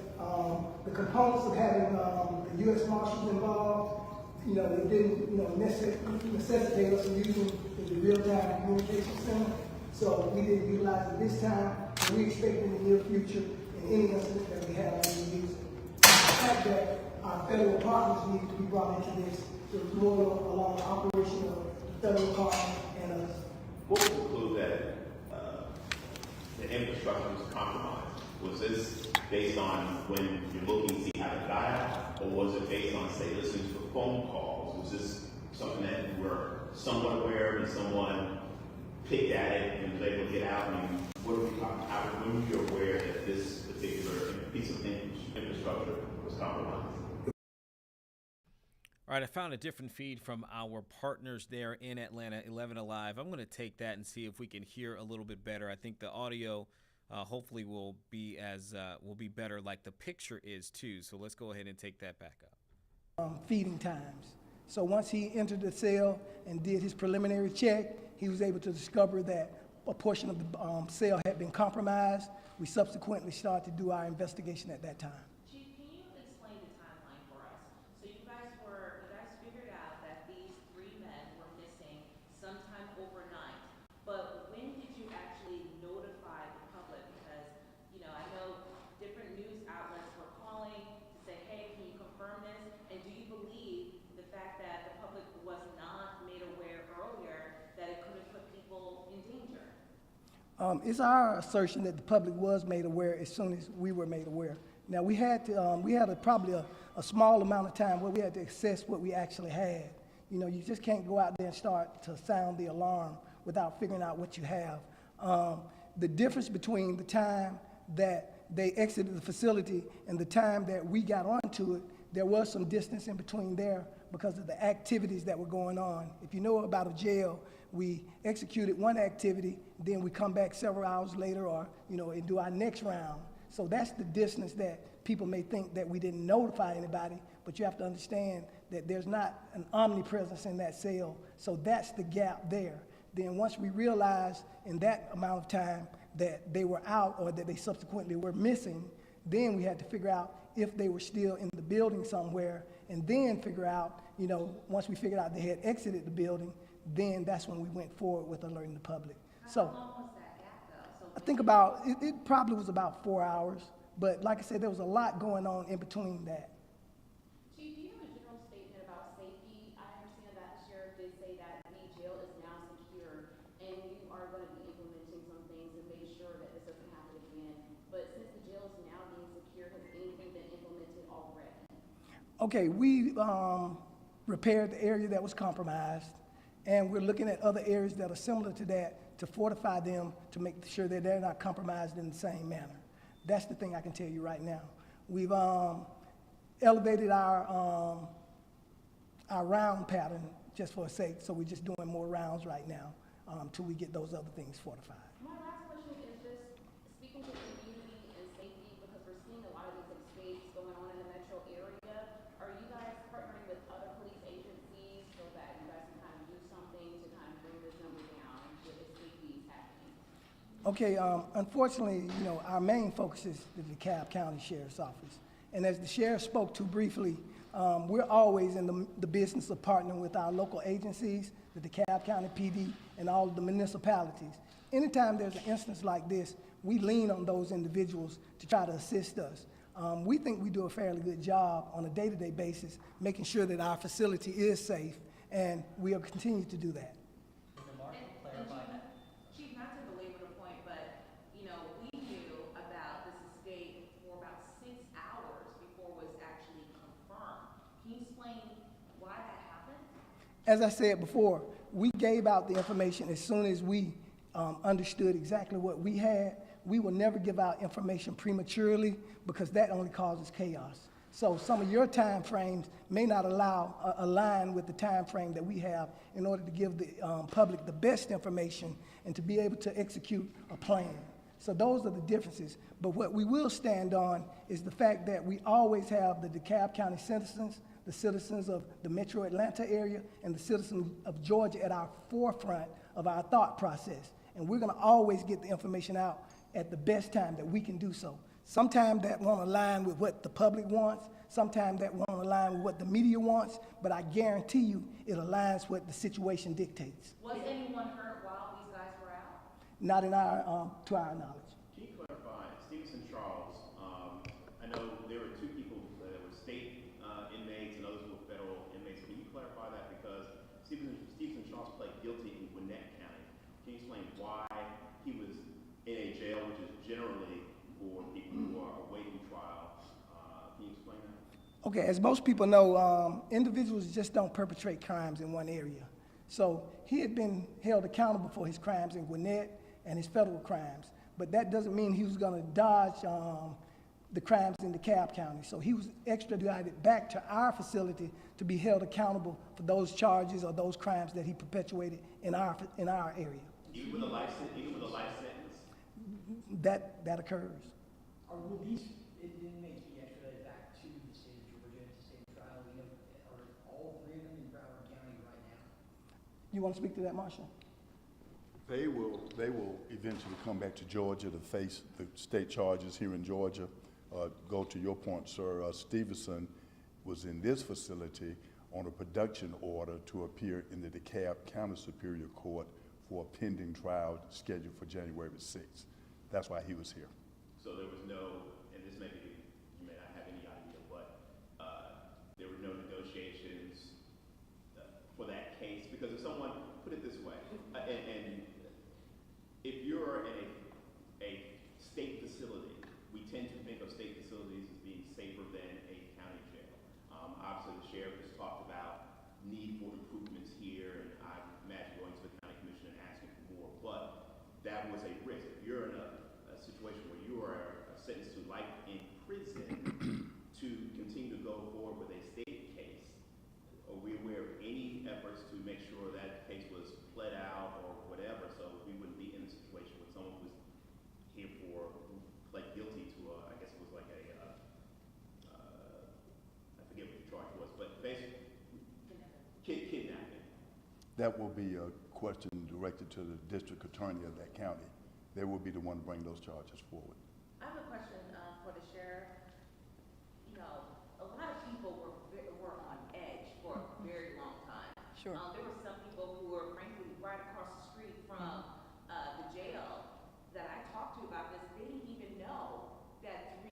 the components of having the U.S. Marshals involved, it didn't, necessitate us using the real-time communication center. So we didn't utilize it this time, and we expect in the near future, in any incident that we have, we will use it. The fact that our federal partners need to be brought into this is more along the operation of the federal partner and us. What would conclude that the infrastructure was compromised? Was this based on when you're looking to see how it got out, or was it based on, say, listening to phone calls? Was this something that you were somewhat aware of and someone picked at it and was able to get out? When were you aware that this particular piece of infrastructure was compromised? All right, I found a different feed from our partners there in Atlanta, 11 Alive. I'm going to take that and see if we can hear a little bit better. I think the audio hopefully will be better like the picture is too. So let's go ahead and take that back up. Feeding times. So once he entered the cell and did his preliminary check, he was able to discover that a portion of the cell had been compromised. We subsequently started to do our investigation at that time. Chief, can you explain the timeline for us? So you guys figured out that these 3 men were missing sometime overnight, but when did you actually notify the public? Because, I know different news outlets were calling to say, hey, can you confirm this? And do you believe the fact that the public was not made aware earlier that it could have put people in danger? It's our assertion that the public was made aware as soon as we were made aware. Now we had probably a small amount of time where we had to assess what we actually had. You just can't go out there and start to sound the alarm without figuring out what you have. The difference between the time that they exited the facility and the time that we got onto it, there was some distance in between there because of the activities that were going on. If you know about a jail, we executed one activity, then we come back several hours later and do our next round. So that's the distance that people may think that we didn't notify anybody, but you have to understand that there's not an omnipresence in that cell, so that's the gap there. Then once we realized in that amount of time that they were out or that they subsequently were missing, then we had to figure out if they were still in the building somewhere, and then figure out, you know, once we figured out they had exited the building, then that's when we went forward with alerting the public. So How long was that gap, though? So I think about, it probably was about 4 hours, but like I said, there was a lot going on in between that. Chief, do you have a general statement about safety? I understand that the sheriff did say that the jail is now secure, and you are going to be implementing some things to make sure that this doesn't happen again. But since the jail is now being secure, has anything been implemented already? Okay, we repaired the area that was compromised, and we're looking at other areas that are similar to that to fortify them to make sure that they're not compromised in the same manner. That's the thing I can tell you right now. We've elevated our round pattern just for a sake, so we're just doing more rounds right now till we get those other things fortified. My last question is just speaking to community and safety, because we're seeing a lot of these escapes going on in the metro area. Are you guys partnering with other police agencies so that you guys can kind of do something to kind of bring this number down with escapees happening? Okay, unfortunately, you know, our main focus is the DeKalb County Sheriff's Office. And as the sheriff spoke to briefly, we're always in the business of partnering with our local agencies, the DeKalb County PD, and all of the municipalities. Anytime there's an instance like this, we lean on those individuals to try to assist us. We think we do a fairly good job on a day-to-day basis, making sure that our facility is safe, and we'll continue to do that. Chief, not to belabor the point, but, you know, we knew about this escape for about 6 hours before it was actually confirmed. Can you explain why that happened? As I said before, we gave out the information as soon as we understood exactly what we had. We will never give out information prematurely because that only causes chaos. So some of your time frames may not align with the time frame that we have in order to give the public the best information and to be able to execute a plan. So those are the differences. But what we will stand on is the fact that we always have the DeKalb County citizens, the citizens of the metro Atlanta area, and the citizens of Georgia at our forefront of our thought process. And we're gonna always get the information out at the best time that we can do so. Sometimes that won't align with what the public wants, sometimes that won't align with what the media wants, but I guarantee you it aligns with what the situation dictates. Was anyone hurt while these guys were out? Not in our, to our knowledge. Can you clarify, Stevenson Charles, I know there were 2 people that were state inmates and others were federal inmates. Can you clarify that? Because Stevenson Charles pled guilty in Gwinnett County. Can you explain why he was in a jail, which is generally for people who are awaiting trial? Can you explain that? Okay, as most people know, individuals just don't perpetrate crimes in one area. So he had been held accountable for his crimes in Gwinnett and his federal crimes, but that doesn't mean he was gonna dodge the crimes in DeKalb County. So he was extradited back to our facility to be held accountable for those charges or those crimes that he perpetuated in our area. Even with a life sentence? That occurs. Or will these inmates be extradited back to the state of Georgia to stand trial? We know, are all 3 of them in Broward County right now? You want to speak to that, Marshall? They will eventually come back to Georgia to face the state charges here in Georgia. Go to your point, sir, Stevenson was in this facility on a production order to appear in the DeKalb County Superior Court for a pending trial scheduled for January 6th. That's why he was here. So there was no, and this may be, you may not have any idea, but there were no negotiations for that case? Because if someone, put it this way, and if you're in a state facility, we tend to think of state facilities as being safer than a county jail. Obviously, the sheriff has talked about need for improvements here, and I imagine going to the county commission and asking for more, but that was a risk. If you're in a situation where you are sentenced to life in prison to continue to go forward with a state case, are we aware of any efforts to make sure that case was pled out or whatever, so we wouldn't be in a situation where someone was here for, pled guilty to I guess it was like a, I forget what the charge was, but basically kidnapping. That will be a question directed to the district attorney of that county. They will be the one to bring those charges forward. I have a question for the sheriff. You know, a lot of people were on edge for a very long time. Sure. There were some people who were frankly right across the street from the jail that I talked to about this. They didn't even know that.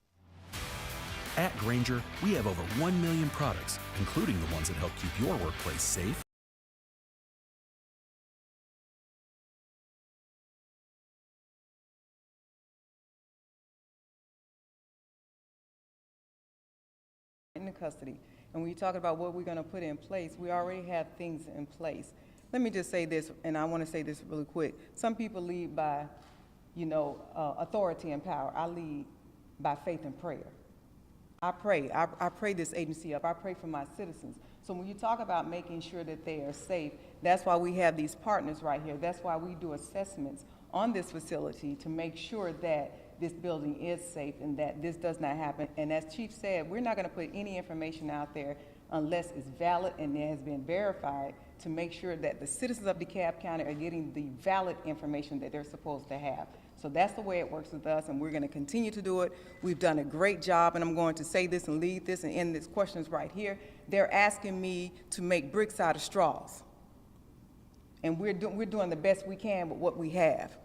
At Grainger, we have over 1 million products, including the ones that help keep your workplace safe, into custody. And when you talk about what we're going to put in place, we already have things in place. Let me just say this, and I want to say this really quick. Some people lead by, authority and power. I lead by faith and prayer. I pray. I pray this agency up. I pray for my citizens. So when you talk about making sure that they are safe, that's why we have these partners right here. That's why we do assessments on this facility to make sure that this building is safe and that this does not happen. And as Chief said, we're not going to put any information out there unless it's valid and it has been verified to make sure that the citizens of DeKalb County are getting the valid information that they're supposed to have. So that's the way it works with us, and we're going to continue to do it. We've done a great job, and I'm going to say this and lead this and end this questions right here. They're asking me to make bricks out of straws. And we're doing the best we can with what we have.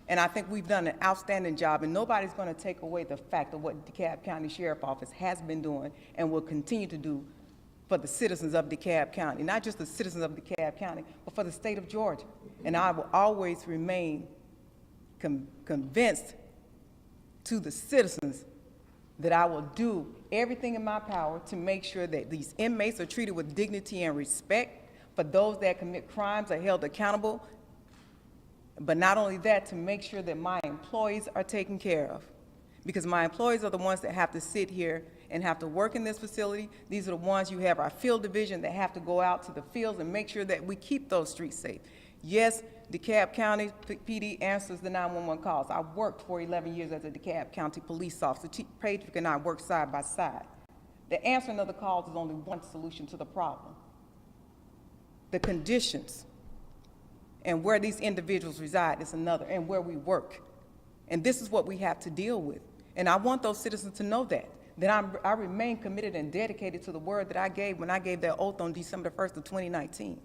And I think we've done an outstanding job, and nobody's going to take away the fact of what DeKalb County Sheriff Office has been doing and will continue to do for the citizens of DeKalb County, not just the citizens of DeKalb County, but for the state of Georgia. And I will always remain convinced to the citizens that I will do everything in my power to make sure that these inmates are treated with dignity and respect. For those that commit crimes are held accountable. But not only that, to make sure that my employees are taken care of. Because my employees are the ones that have to sit here and have to work in this facility. These are the ones, you have our field division that have to go out to the fields and make sure that we keep those streets safe. Yes, DeKalb County PD answers the 911 calls. I worked for 11 years as a DeKalb County police officer. Chief Patrick and I worked side by side. The answering of the calls is only one solution to the problem. The conditions and where these individuals reside is another, and where we work. And this is what we have to deal with. And I want those citizens to know that I remain committed and dedicated to the word that I gave when I gave that oath on December 1st of 2019.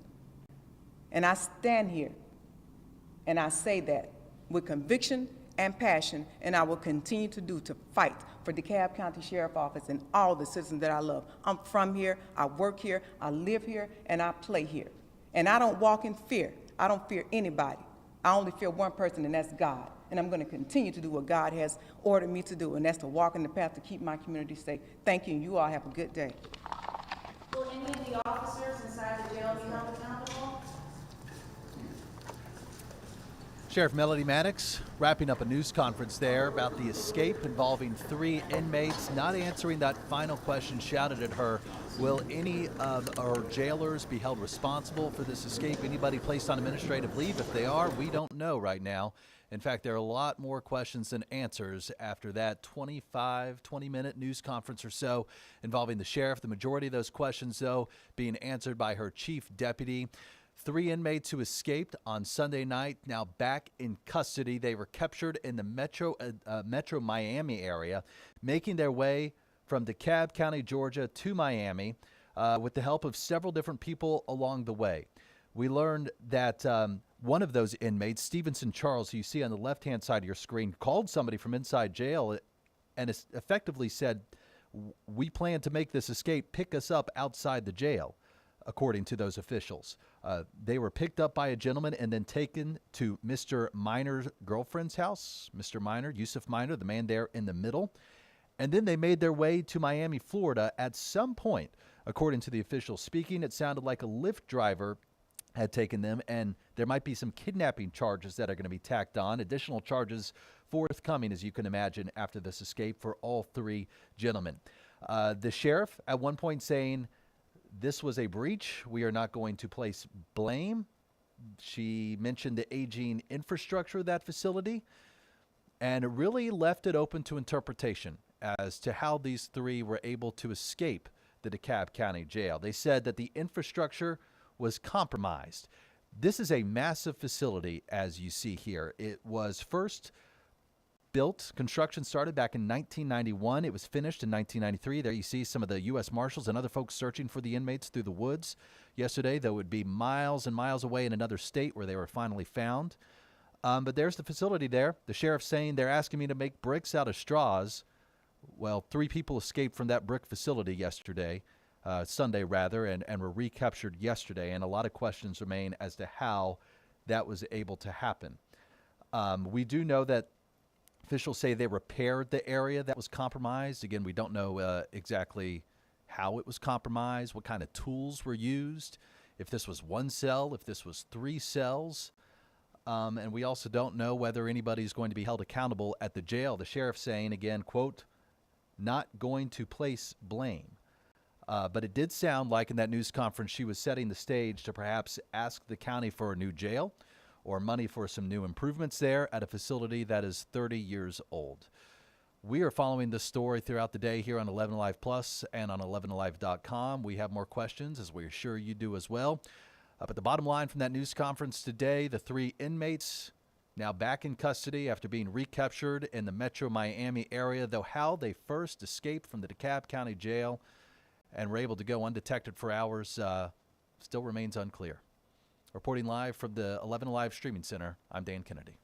And I stand here and I say that with conviction and passion, and I will continue to fight for DeKalb County Sheriff Office and all the citizens that I love. I'm from here, I work here, I live here, and I play here. And I don't walk in fear. I don't fear anybody. I only fear one person, and that's God. And I'm going to continue to do what God has ordered me to do, and that's to walk in the path to keep my community safe. Thank you, and you all have a good day. Will any of the officers inside the jail be held accountable? Sheriff Melody Maddox wrapping up a news conference there about the escape involving 3 inmates, not answering that final question shouted at her. Will any of our jailers be held responsible for this escape? Anybody placed on administrative leave? If they are, we don't know right now. In fact, there are a lot more questions than answers after that 20-minute news conference or so involving the sheriff. The majority of those questions, though, being answered by her chief deputy. 3 inmates who escaped on Sunday night now back in custody. They were captured in the Metro Miami area, making their way from DeKalb County, Georgia to Miami with the help of several different people along the way. We learned that one of those inmates, Stevenson Charles, who you see on the left-hand side of your screen, called somebody from inside jail and effectively said, "We plan to make this escape. Pick us up outside the jail," according to those officials. They were picked up by a gentleman and then taken to Mr. Minor's girlfriend's house. Mr. Minor, Yusuf Minor, the man there in the middle. And then they made their way to Miami, Florida at some point. According to the officials speaking, it sounded like a Lyft driver had taken them, and there might be some kidnapping charges that are going to be tacked on. Additional charges forthcoming, as you can imagine, after this escape for all 3 gentlemen. The sheriff at one point saying, "This was a breach. We are not going to place blame." She mentioned the aging infrastructure of that facility, and it really left it open to interpretation as to how these 3 were able to escape the DeKalb County Jail. They said that the infrastructure was compromised. This is a massive facility, as you see here. It was first construction started back in 1991. It was finished in 1993. There you see some of the U.S. Marshals and other folks searching for the inmates through the woods yesterday. They would be miles and miles away in another state where they were finally found. But there's the facility there. The sheriff's saying they're asking me to make bricks out of straws. Well, 3 people escaped from that brick facility yesterday, Sunday rather, and were recaptured yesterday. And a lot of questions remain as to how that was able to happen. We do know that officials say they repaired the area that was compromised. Again, we don't know exactly how it was compromised, what kind of tools were used, if this was 1 cell, if this was 3 cells. And we also don't know whether anybody's going to be held accountable at the jail. The sheriff saying, again, quote, not going to place blame. But it did sound like in that news conference she was setting the stage to perhaps ask the county for a new jail or money for some new improvements there at a facility that is 30 years old. We are following this story throughout the day here on 11 Alive Plus and on 11alive.com. We have more questions, as we're sure you do as well. But the bottom line from that news conference today, the 3 inmates now back in custody after being recaptured in the metro Miami area, though how they first escaped from the DeKalb County Jail and were able to go undetected for hours still remains unclear. Reporting live from the 11 Alive Streaming Center, I'm Dan Kennedy.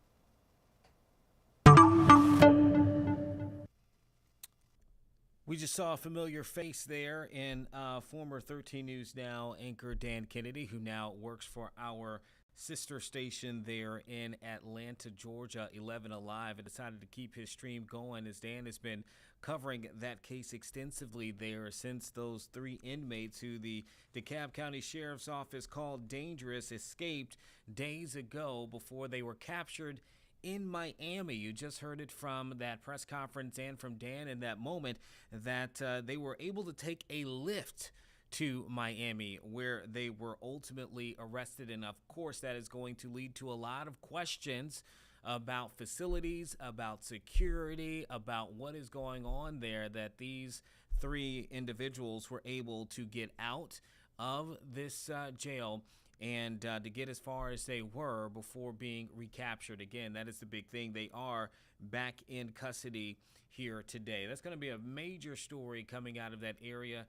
We just saw a familiar face there in former 13 News Now anchor Dan Kennedy, who now works for our sister station there in Atlanta, Georgia, 11 Alive, and decided to keep his stream going as Dan has been covering that case extensively there since those 3 inmates who the DeKalb County Sheriff's Office called dangerous escaped days ago before they were captured in Miami. You just heard it from that press conference and from Dan in that moment that they were able to take a lift to Miami where they were ultimately arrested. And of course, that is going to lead to a lot of questions about facilities, about security, about what is going on there, that these 3 individuals were able to get out of this jail and to get as far as they were before being recaptured. Again, that is the big thing. They are back in custody here today. That's going to be a major story coming out of that area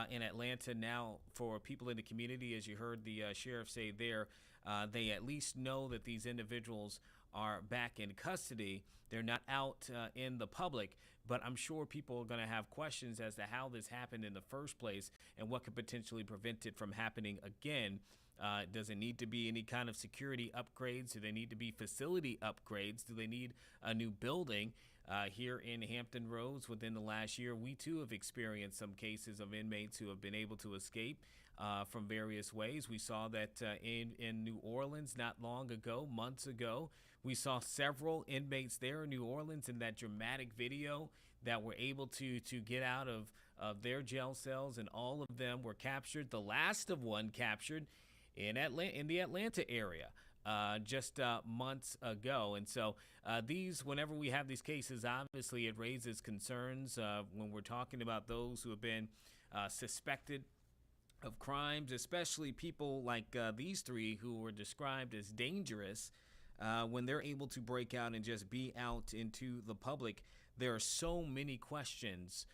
in Atlanta now for people in the community. As you heard the sheriff say there, they at least know that these individuals are back in custody. They're not out in the public, but I'm sure people are going to have questions as to how this happened in the first place and what could potentially prevent it from happening again. Does it need to be any kind of security upgrades? Do they need to be facility upgrades? Do they need a new building? Here in Hampton Roads within the last year, we too have experienced some cases of inmates who have been able to escape from various ways. We saw that in New Orleans not long ago, months ago. We saw several inmates there in New Orleans in that dramatic video that were able to get out of their jail cells, and all of them were captured. The last of one captured in the Atlanta area just months ago. And so whenever we have these cases, obviously it raises concerns when we're talking about those who have been suspected of crimes, especially people like these 3 who were described as dangerous. When they're able to break out and just be out into the public, there are so many questions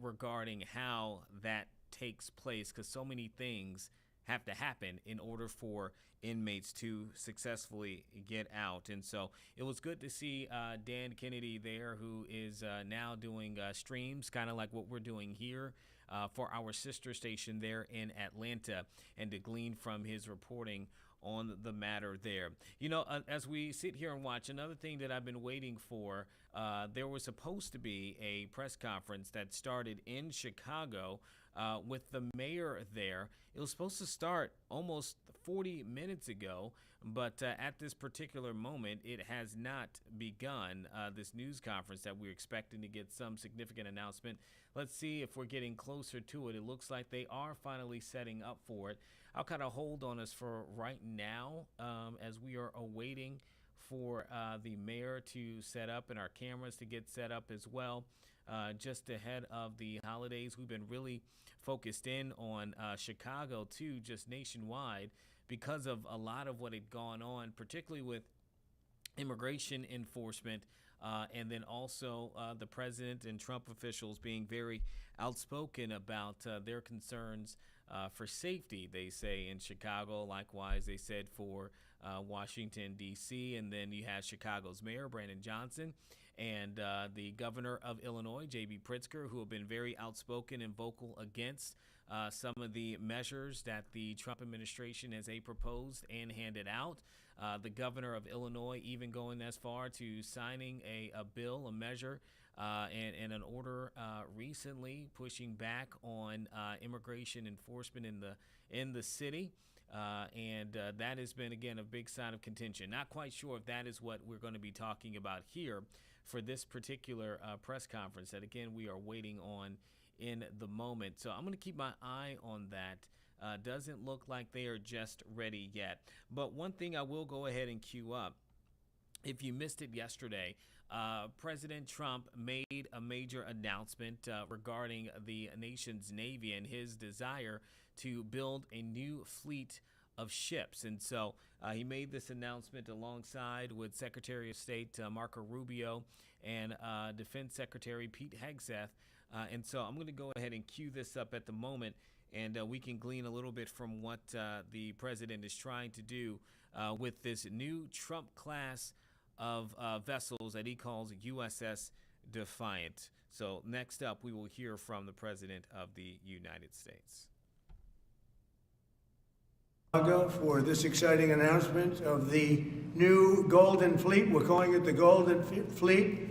regarding how that takes place, because so many things have to happen in order for inmates to successfully get out. And so it was good to see Dan Kennedy there, who is now doing streams, kind of like what we're doing here for our sister station there in Atlanta, and to glean from his reporting on the matter there. You know, as we sit here and watch, another thing that I've been waiting for, there was supposed to be a press conference that started in Chicago with the mayor there. It was supposed to start almost 40 minutes ago, but at this particular moment, it has not begun, this news conference that we're expecting to get some significant announcement. Let's see if we're getting closer to it. It looks like they are finally setting up for it. I'll kind of hold on us for right now as we are awaiting for the mayor to set up and our cameras to get set up as well. Just ahead of the holidays, we've been really focused in on Chicago too, just nationwide, because of a lot of what had gone on, particularly with immigration enforcement, and then also the president and Trump officials being very outspoken about their concerns for safety, they say, in Chicago. Likewise, they said for Washington, D.C., and then you have Chicago's mayor, Brandon Johnson, and the governor of Illinois, J.B. Pritzker, who have been very outspoken and vocal against some of the measures that the Trump administration has proposed and handed out. The governor of Illinois even going as far to signing a bill, a measure, and an order recently pushing back on immigration enforcement in the city. And that has been, again, a big sign of contention. Not quite sure if that is what we're going to be talking about here for this particular press conference that, again, we are waiting on in the moment. So I'm going to keep my eye on that. Doesn't look like they are just ready yet. But one thing I will go ahead and queue up, if you missed it yesterday, President Trump made a major announcement regarding the nation's Navy and his desire to build a new fleet of ships. And so he made this announcement alongside with Secretary of State Marco Rubio and Defense Secretary Pete Hegseth. And so I'm going to go ahead and cue this up at the moment, and we can glean a little bit from what the president is trying to do with this new Trump class of vessels that he calls USS Defiant. So next up, we will hear from the President of the United States. For this exciting announcement of the new Golden Fleet. We're calling it the Golden Fleet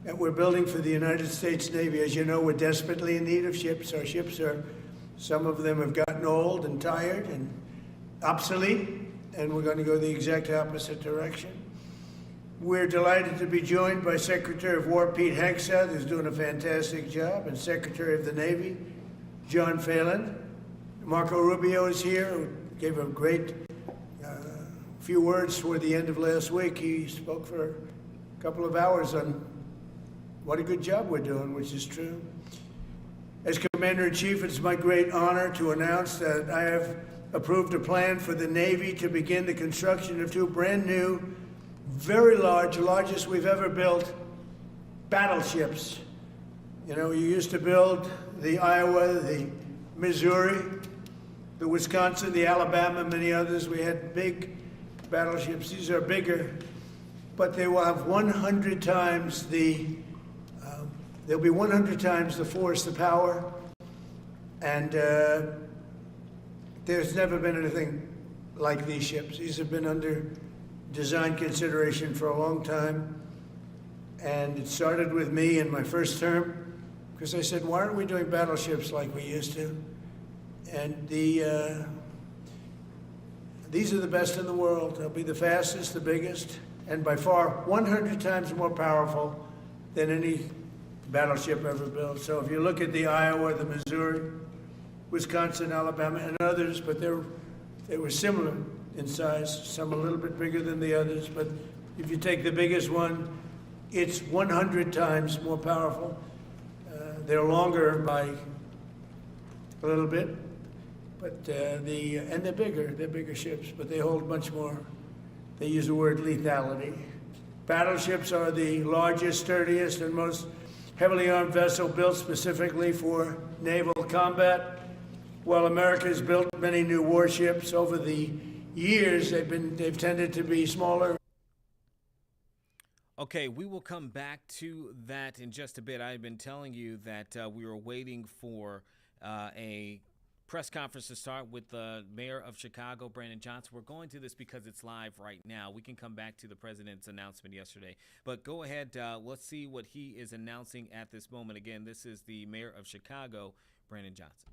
that we're building for the United States Navy. As you know, we're desperately in need of ships. Our ships some of them have gotten old and tired and obsolete, and we're going to go the exact opposite direction. We're delighted to be joined by Secretary of War Pete Hegseth, who's doing a fantastic job, and Secretary of the Navy John Phelan. Marco Rubio is here, who gave a great few words toward the end of last week. He spoke for a couple of hours on what a good job we're doing, which is true. As Commander-in-Chief, it's my great honor to announce that I have approved a plan for the Navy to begin the construction of two brand new, very large, largest we've ever built, battleships. You know, you used to build the Iowa, the Missouri, the Wisconsin, the Alabama, many others. We had big battleships. These are bigger, but they will have 100 times they'll be 100 times the force, the power, and there's never been anything like these ships. These have been under design consideration for a long time, and it started with me in my first term, because I said, why aren't we doing battleships like we used to? And these are the best in the world. They'll be the fastest, the biggest, and by far 100 times more powerful than any battleship ever built. So if you look at the Iowa, the Missouri, Wisconsin, Alabama, and others, but they were similar in size, some a little bit bigger than the others, but if you take the biggest one, it's 100 times more powerful. They're longer by a little bit, but and they're bigger ships, but they hold much more. They use the word lethality. Battleships are the largest, sturdiest, and most heavily armed vessel built specifically for naval combat. While America has built many new warships over the years, they've tended to be smaller. Okay, we will come back to that in just a bit. I've been telling you that we were waiting for a press conference to start with the mayor of Chicago, Brandon Johnson. We're going to this because it's live right now. We can come back to the president's announcement yesterday. But go ahead, let's see what he is announcing at this moment. Again, this is the mayor of Chicago, Brandon Johnson.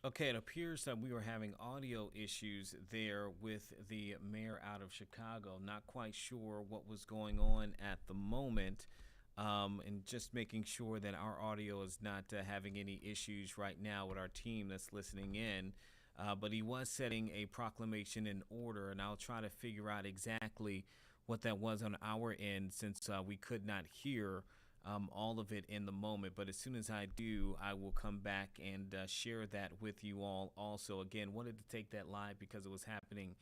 Okay, it appears that we were having audio issues there with the mayor out of Chicago. Not quite sure what was going on at the moment, and just making sure that our audio is not having any issues right now with our team that's listening in. But he was setting a proclamation in order, and I'll try to figure out exactly what that was on our end, since we could not hear all of it in the moment. But as soon as I do, I will come back and share that with you all. Also, again, wanted to take that live because it was happening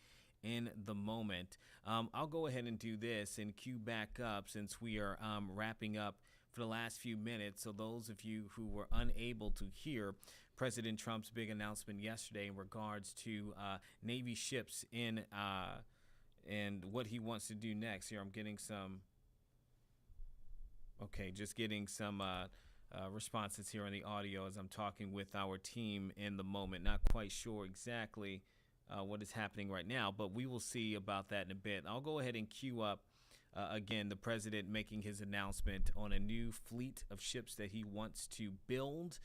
in the moment. I'll go ahead and do this and cue back up, since we are wrapping up for the last few minutes. So those of you who were unable to hear President Trump's big announcement yesterday in regards to Navy ships in and what he wants to do next. Here, I'm getting some. Okay, just getting some responses here on the audio as I'm talking with our team in the moment. Not quite sure exactly what is happening right now, but we will see about that in a bit. I'll go ahead and cue up again the president making his announcement on a new fleet of ships that he wants to build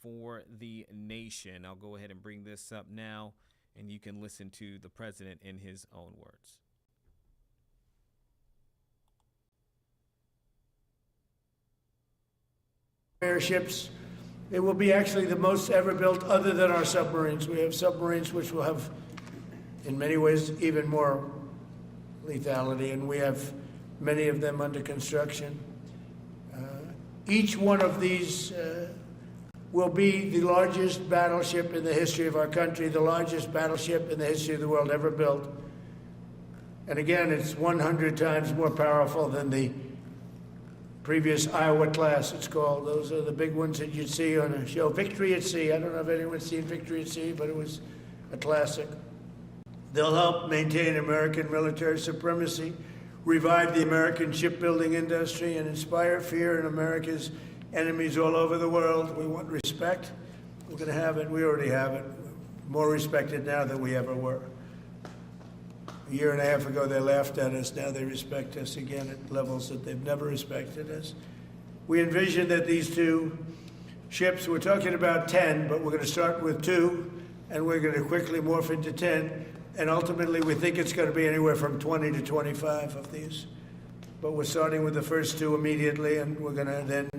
for the nation. I'll go ahead and bring this up now, and you can listen to the president in his own words. Airships. It will be actually the most ever built other than our submarines. We have submarines which will have, in many ways, even more lethality, and we have many of them under construction. Each one of these will be the largest battleship in the history of our country, the largest battleship in the history of the world ever built. And again, it's 100 times more powerful than the previous Iowa class, it's called. Those are the big ones that you'd see on a show. Victory at Sea. I don't know if anyone's seen Victory at Sea, but it was a classic. They'll help maintain American military supremacy, revive the American shipbuilding industry, and inspire fear in America's enemies all over the world. We want respect. We're going to have it. We already have it. More respected now than we ever were. A year and a half ago, they laughed at us. Now they respect us again at levels that they've never respected us. We envision that these two ships, we're talking about 10, but we're going to start with 2, and we're going to quickly morph into 10. And ultimately, we think it's going to be anywhere from 20 to 25 of these. But we're starting with the first 2 immediately, and we're going to then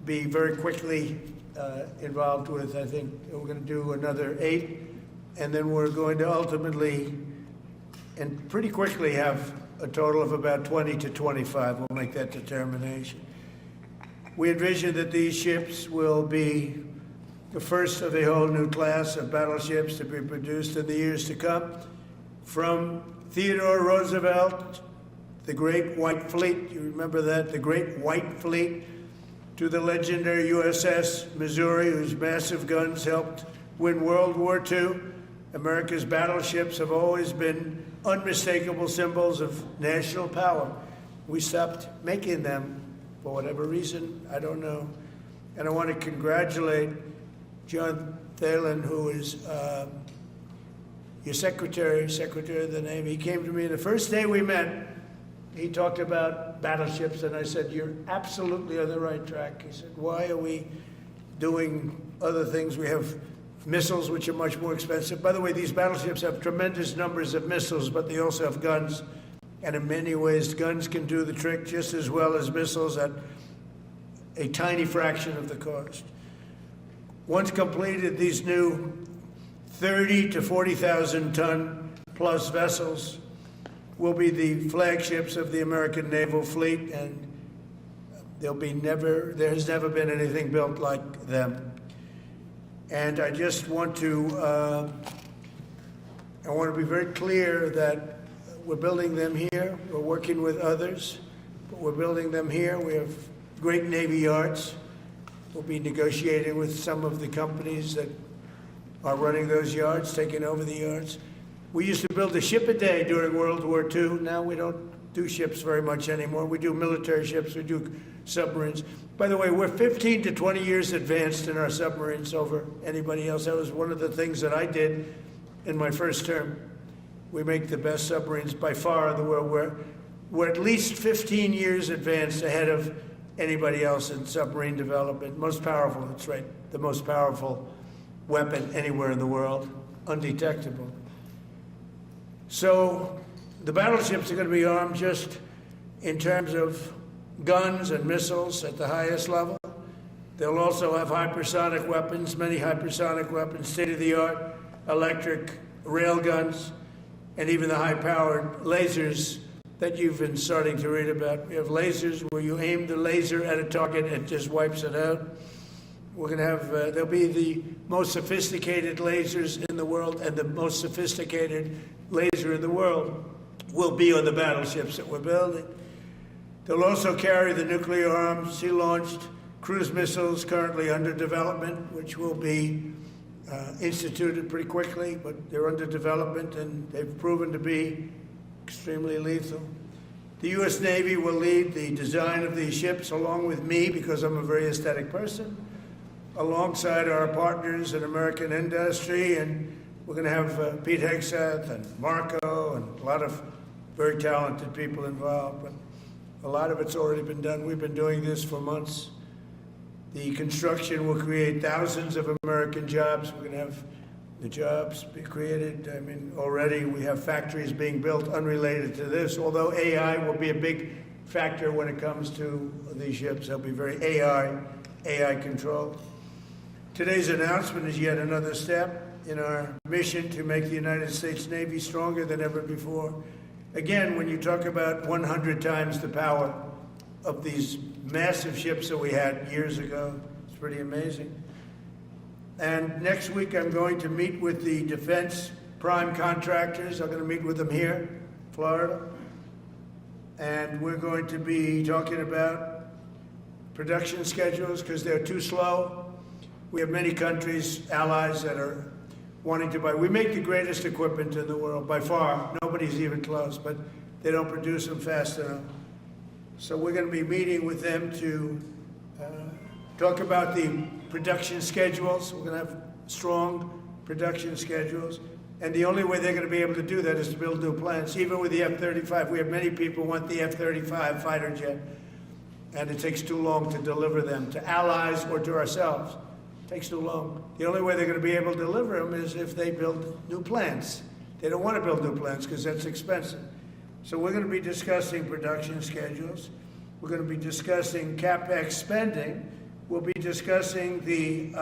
be very quickly involved with, I think, we're going to do another 8. And then we're going to ultimately and pretty quickly have a total of about 20 to 25. We'll make that determination. We envision that these ships will be the first of a whole new class of battleships to be produced in the years to come. From Theodore Roosevelt, the Great White Fleet, you remember that, the Great White Fleet, to the legendary USS Missouri, whose massive guns helped win World War II. America's battleships have always been unmistakable symbols of national power. We stopped making them for whatever reason, I don't know. And I want to congratulate John Thalen, who is your secretary of the Navy. He came to me the first day we met. He talked about battleships, and I said, "You're absolutely on the right track." He said, "Why are we doing other things? We have missiles, which are much more expensive." By the way, these battleships have tremendous numbers of missiles, but they also have guns. And in many ways, guns can do the trick just as well as missiles at a tiny fraction of the cost. Once completed, these new 30 to 40,000 ton plus vessels will be the flagships of the American naval fleet, and there has never been anything built like them. And I just want to be very clear that we're building them here. We're working with others, but we're building them here. We have great Navy yards. We'll be negotiating with some of the companies that are running those yards, taking over the yards. We used to build a ship a day during World War II. Now we don't do ships very much anymore. We do military ships. We do submarines. By the way, we're 15 to 20 years advanced in our submarines over anybody else. That was one of the things that I did in my first term. We make the best submarines by far in the world. We're at least 15 years advanced ahead of anybody else in submarine development. Most powerful, that's right, the most powerful weapon anywhere in the world, undetectable. So the battleships are going to be armed just in terms of guns and missiles at the highest level. They'll also have hypersonic weapons, many hypersonic weapons, state-of-the-art electric rail guns, and even the high-powered lasers that you've been starting to read about. We have lasers where you aim the laser at a target and it just wipes it out. We're going to have, they'll be the most sophisticated lasers in the world, and the most sophisticated laser in the world will be on the battleships that we're building. They'll also carry the nuclear arms, sea-launched cruise missiles currently under development, which will be instituted pretty quickly, but they're under development and they've proven to be extremely lethal. The U.S. Navy will lead the design of these ships along with me, because I'm a very aesthetic person, alongside our partners in American industry, and we're going to have Pete Hegseth and Marco and a lot of very talented people involved, but a lot of it's already been done. We've been doing this for months. The construction will create thousands of American jobs. We're going to have the jobs be created. I mean, already we have factories being built unrelated to this, although AI will be a big factor when it comes to these ships. They'll be very AI controlled. Today's announcement is yet another step in our mission to make the United States Navy stronger than ever before. Again, when you talk about 100 times the power of these massive ships that we had years ago, it's pretty amazing. And next week I'm going to meet with the defense prime contractors. I'm going to meet with them here, Florida. And we're going to be talking about production schedules because they're too slow. We have many countries, allies, that are wanting to buy. We make the greatest equipment in the world, by far. Nobody's even close, but they don't produce them fast enough. So we're going to be meeting with them to talk about the production schedules. We're going to have strong production schedules. And the only way they're going to be able to do that is to build new plants. Even with the F-35, we have many people who want the F-35 fighter jet, and it takes too long to deliver them to allies or to ourselves. It takes too long. The only way they're going to be able to deliver them is if they build new plants. They don't want to build new plants because that's expensive. So we're going to be discussing production schedules. We're going to be discussing CapEx spending. We'll be discussing the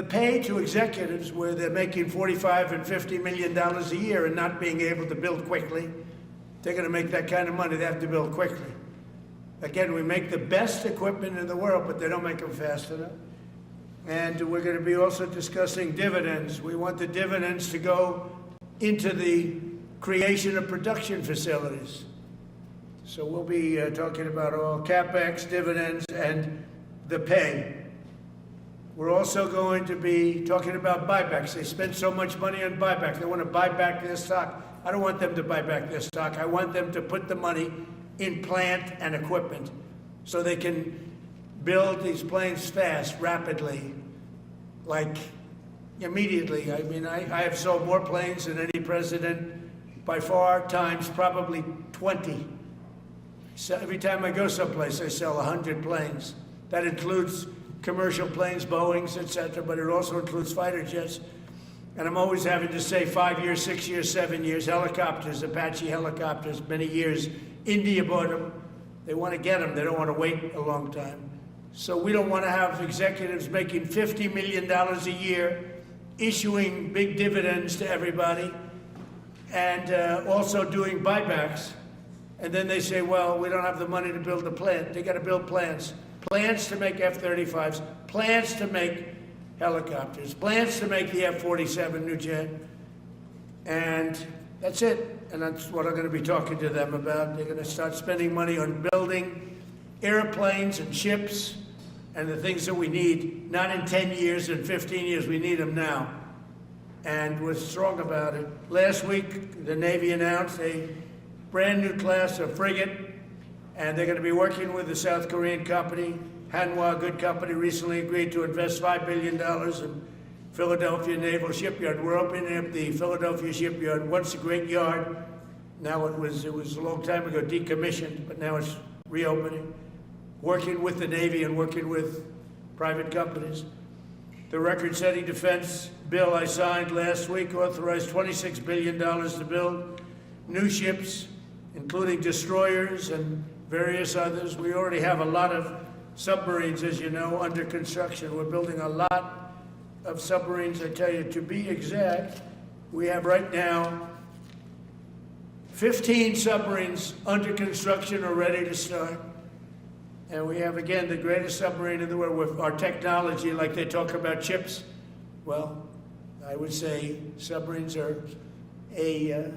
pay to executives where they're making $45 and $50 million a year and not being able to build quickly. They're going to make that kind of money. They have to build quickly. Again, we make the best equipment in the world, but they don't make them fast enough. And we're going to be also discussing dividends. We want the dividends to go into the creation of production facilities. So we'll be talking about all CapEx, dividends, and the pay. We're also going to be talking about buybacks. They spend so much money on buyback. They want to buy back their stock. I don't want them to buy back their stock. I want them to put the money in plant and equipment so they can build these planes fast, rapidly, like immediately. I mean, I have sold more planes than any president by far, times probably 20. So every time I go someplace, I sell 100 planes. That includes commercial planes, Boeings, etc., but it also includes fighter jets. And I'm always having to say 5 years, 6 years, 7 years, helicopters, Apache helicopters, many years. India bought them. They want to get them. They don't want to wait a long time. So we don't want to have executives making $50 million a year, issuing big dividends to everybody, and also doing buybacks. And then they say, well, we don't have the money to build a plant. They got to build plants. Plants to make F-35s, plants to make helicopters, plants to make the F-47 new jet. And that's it. And that's what I'm going to be talking to them about. They're going to start spending money on building airplanes and ships and the things that we need, not in 10 years and 15 years. We need them now. And we're strong about it. Last week, the Navy announced a brand new class of frigate, and they're going to be working with the South Korean company. Hanwha, a good company, recently agreed to invest $5 billion in Philadelphia Naval Shipyard. We're opening up the Philadelphia Shipyard. Once a great yard. Now it was a long time ago decommissioned, but now it's reopening. Working with the Navy and working with private companies. The record-setting defense bill I signed last week authorized $26 billion to build new ships, including destroyers and various others. We already have a lot of submarines, as you know, under construction. We're building a lot of submarines. I tell you, to be exact, we have right now 15 submarines under construction or ready to start. And we have, again, the greatest submarine in the world with our technology, like they talk about chips. Well, I would say submarines are a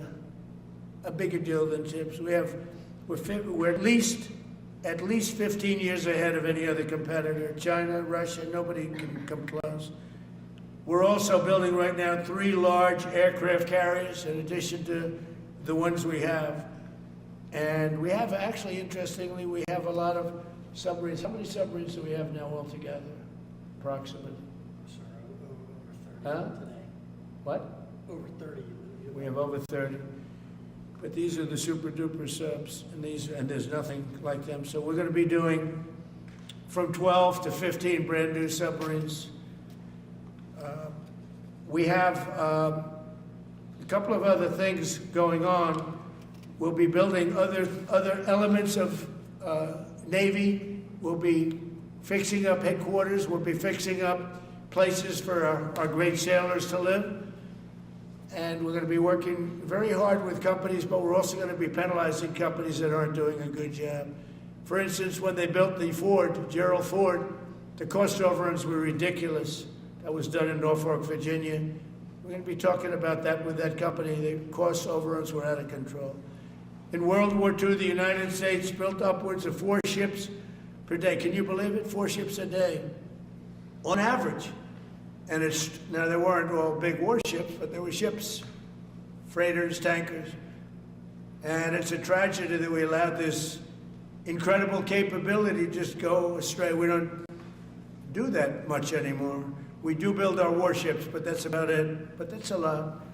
bigger deal than chips. We're at least 15 years ahead of any other competitor. China, Russia, nobody can come close. We're also building right now 3 large aircraft carriers in addition to the ones we have. And we have, actually, interestingly, we have a lot of submarines. How many submarines do we have now altogether, approximately? Huh? What? Over 30. We have over 30. But these are the super duper subs, and there's nothing like them. So we're going to be doing from 12 to 15 brand new submarines. We have a couple of other things going on. We'll be building other elements of Navy. We'll be fixing up headquarters. We'll be fixing up places for our great sailors to live. And we're going to be working very hard with companies, but we're also going to be penalizing companies that aren't doing a good job. For instance, when they built the Ford, Gerald Ford, the cost overruns were ridiculous. That was done in Norfolk, Virginia. We're going to be talking about that with that company. The cost overruns were out of control. In World War II, the United States built upwards of 4 ships per day. Can you believe it? 4 ships a day, on average. And now there weren't all big warships, but there were ships, freighters, tankers. And it's a tragedy that we allowed this incredible capability to just go astray. We don't do that much anymore. We do build our warships, but that's about it. But that's a lot.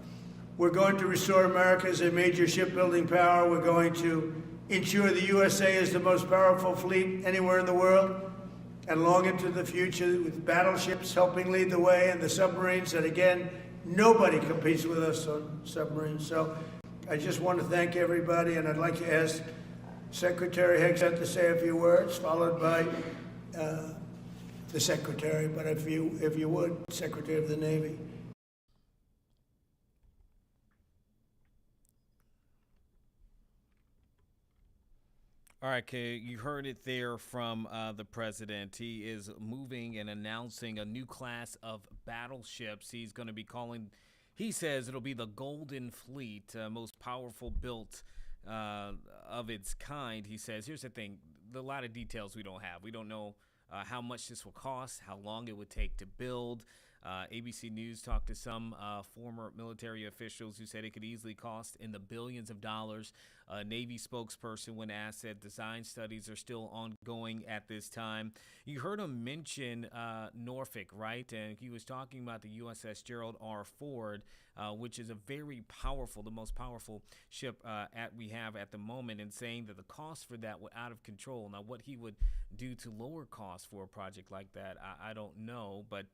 We're going to restore America as a major shipbuilding power. We're going to ensure the USA is the most powerful fleet anywhere in the world, and long into the future, with battleships helping lead the way and the submarines. And again, nobody competes with us on submarines. So I just want to thank everybody, and I'd like to ask Secretary Hegseth to say a few words, followed by the Secretary, but if you would, Secretary of the Navy. All right, Kay, you heard it there from the president. He is moving and announcing a new class of battleships. He's going to be calling, he says it'll be the Golden Fleet, most powerful built of its kind. He says, here's the thing, a lot of details we don't have. We don't know how much this will cost, how long it would take to build. ABC News talked to some former military officials who said it could easily cost in the billions of dollars. Navy spokesperson, when asked, said design studies are still ongoing at this time. You heard him mention Norfolk, right? And he was talking about the USS Gerald R. Ford, which is a very powerful, the most powerful ship we have at the moment, and saying that the cost for that were out of control. Now, what he would do to lower costs for a project like that, I don't know, but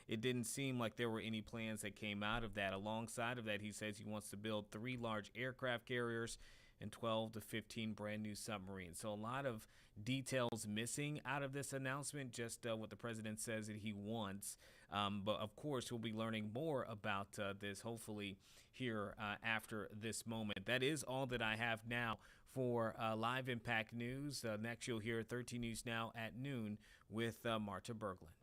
it didn't seem like there were any plans that came out of that. Alongside of that, he says he wants to build 3 large aircraft carriers and 12 to 15 brand new submarines. So a lot of details missing out of this announcement, just what the president says that he wants. But of course, we'll be learning more about this hopefully here after this moment. That is all that I have now for Live Impact News. Next, you'll hear 13 News Now at noon with Marta Berglund.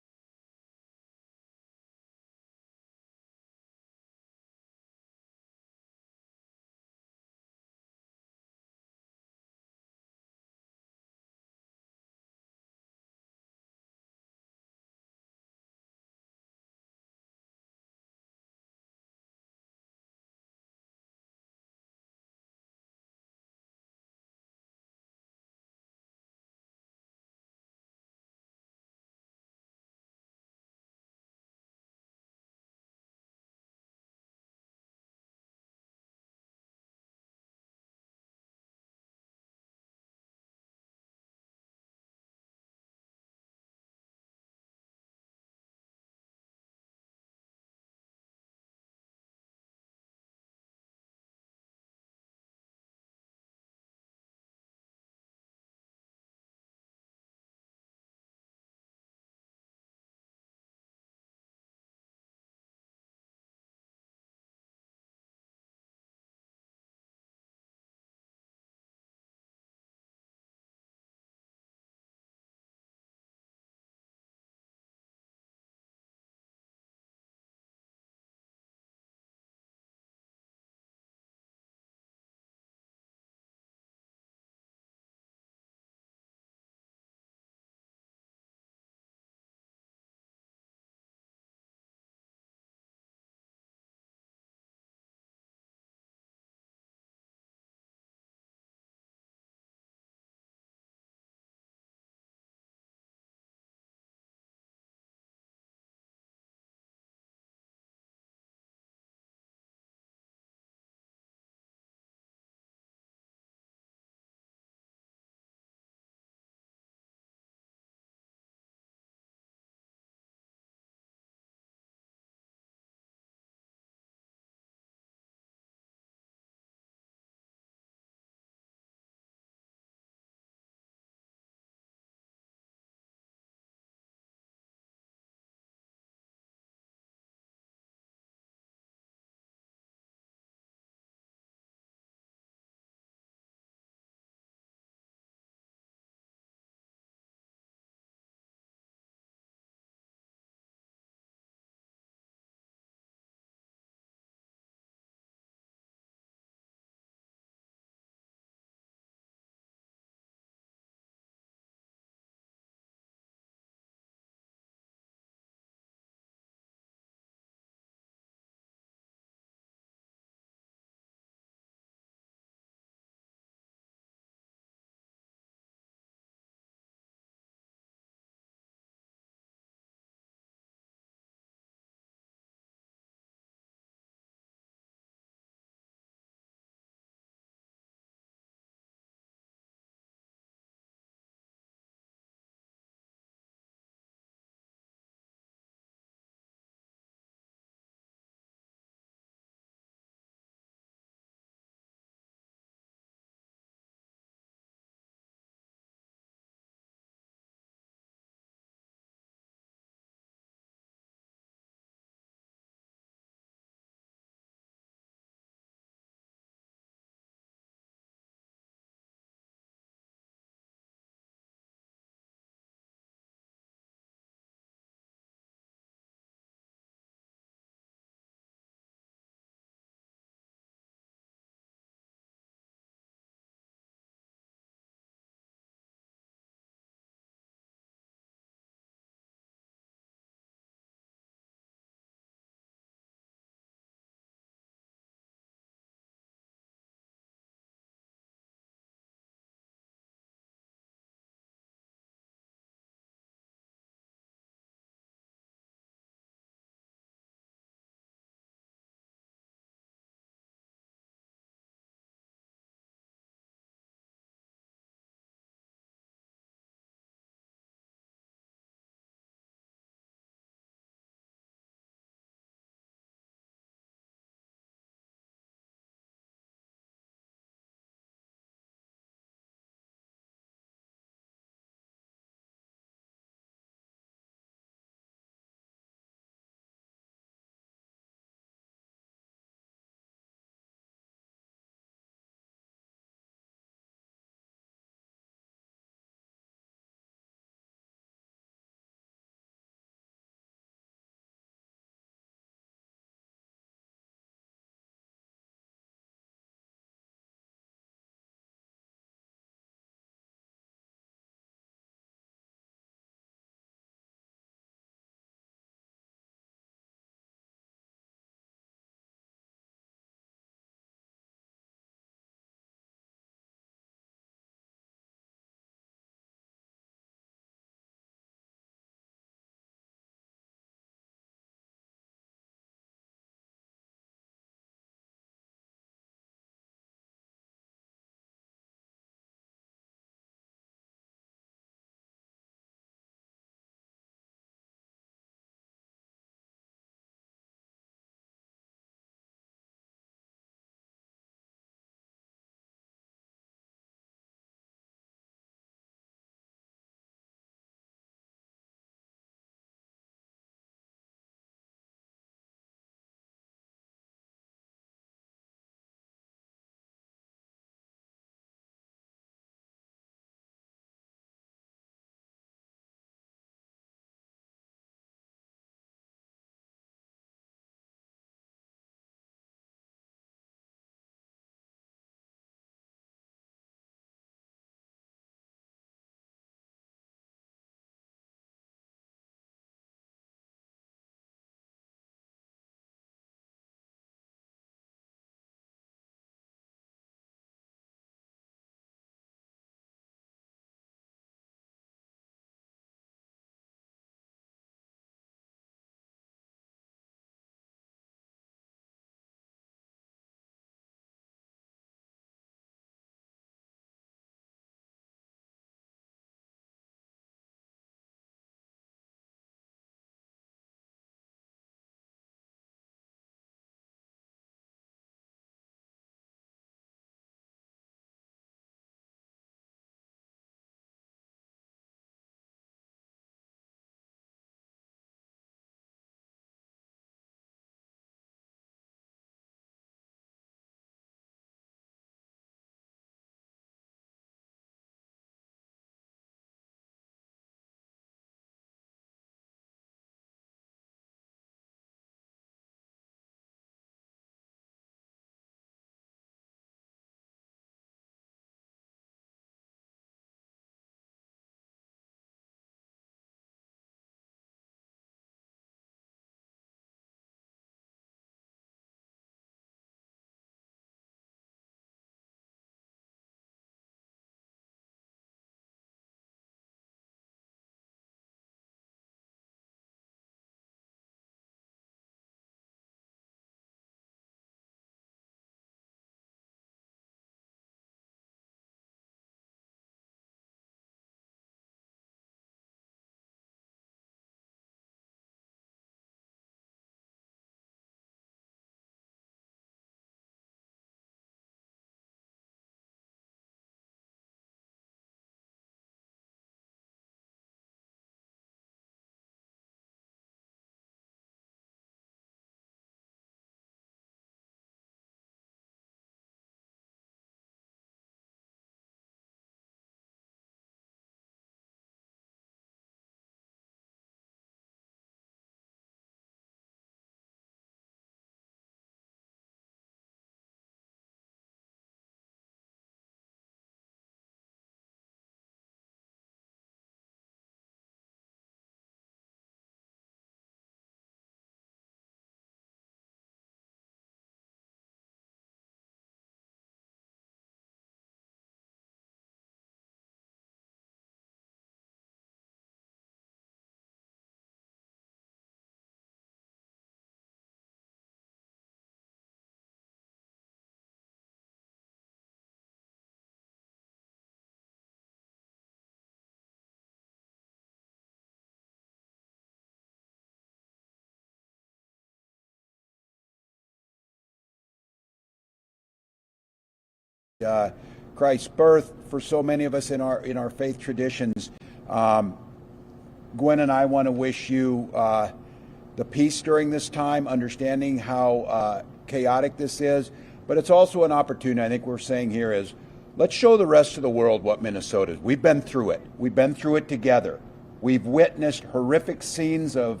Christ's birth for so many of us in our faith traditions. Gwen and I want to wish you the peace during this time, understanding how chaotic this is, but it's also an opportunity. I think we're saying here is, let's show the rest of the world what Minnesota is. We've been through it. We've been through it together. We've witnessed horrific scenes of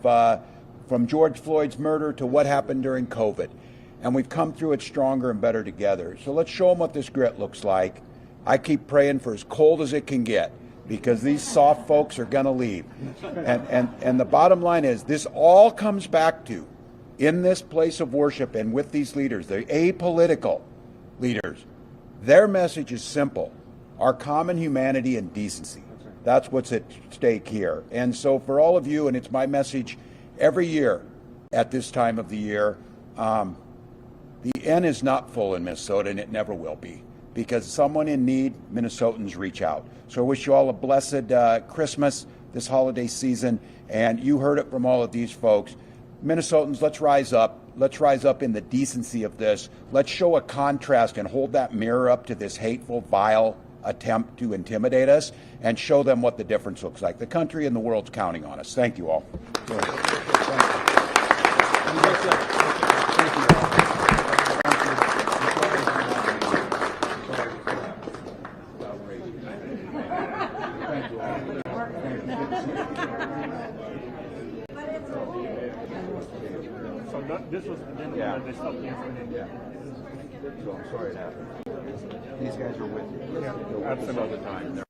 from George Floyd's murder to what happened during COVID, and we've come through it stronger and better together. So let's show them what this grit looks like. I keep praying for as cold as it can get, because these soft folks are going to leave. And the bottom line is, this all comes back to, in this place of worship and with these leaders, the apolitical leaders, their message is simple: our common humanity and decency. That's what's at stake here. And so for all of you, and it's my message every year at this time of the year, the N is not full in Minnesota, and it never will be, because someone in need, Minnesotans reach out. So I wish you all a blessed Christmas this holiday season, and you heard it from all of these folks. Minnesotans, let's rise up. Let's rise up in the decency of this. Let's show a contrast and hold that mirror up to this hateful, vile attempt to intimidate us, and show them what the difference looks like. The country and the world's counting on us. Thank you all. This was they stopped answering. Yeah. So I'm sorry it happened. These guys are with you. Yeah, absolutely. All the time.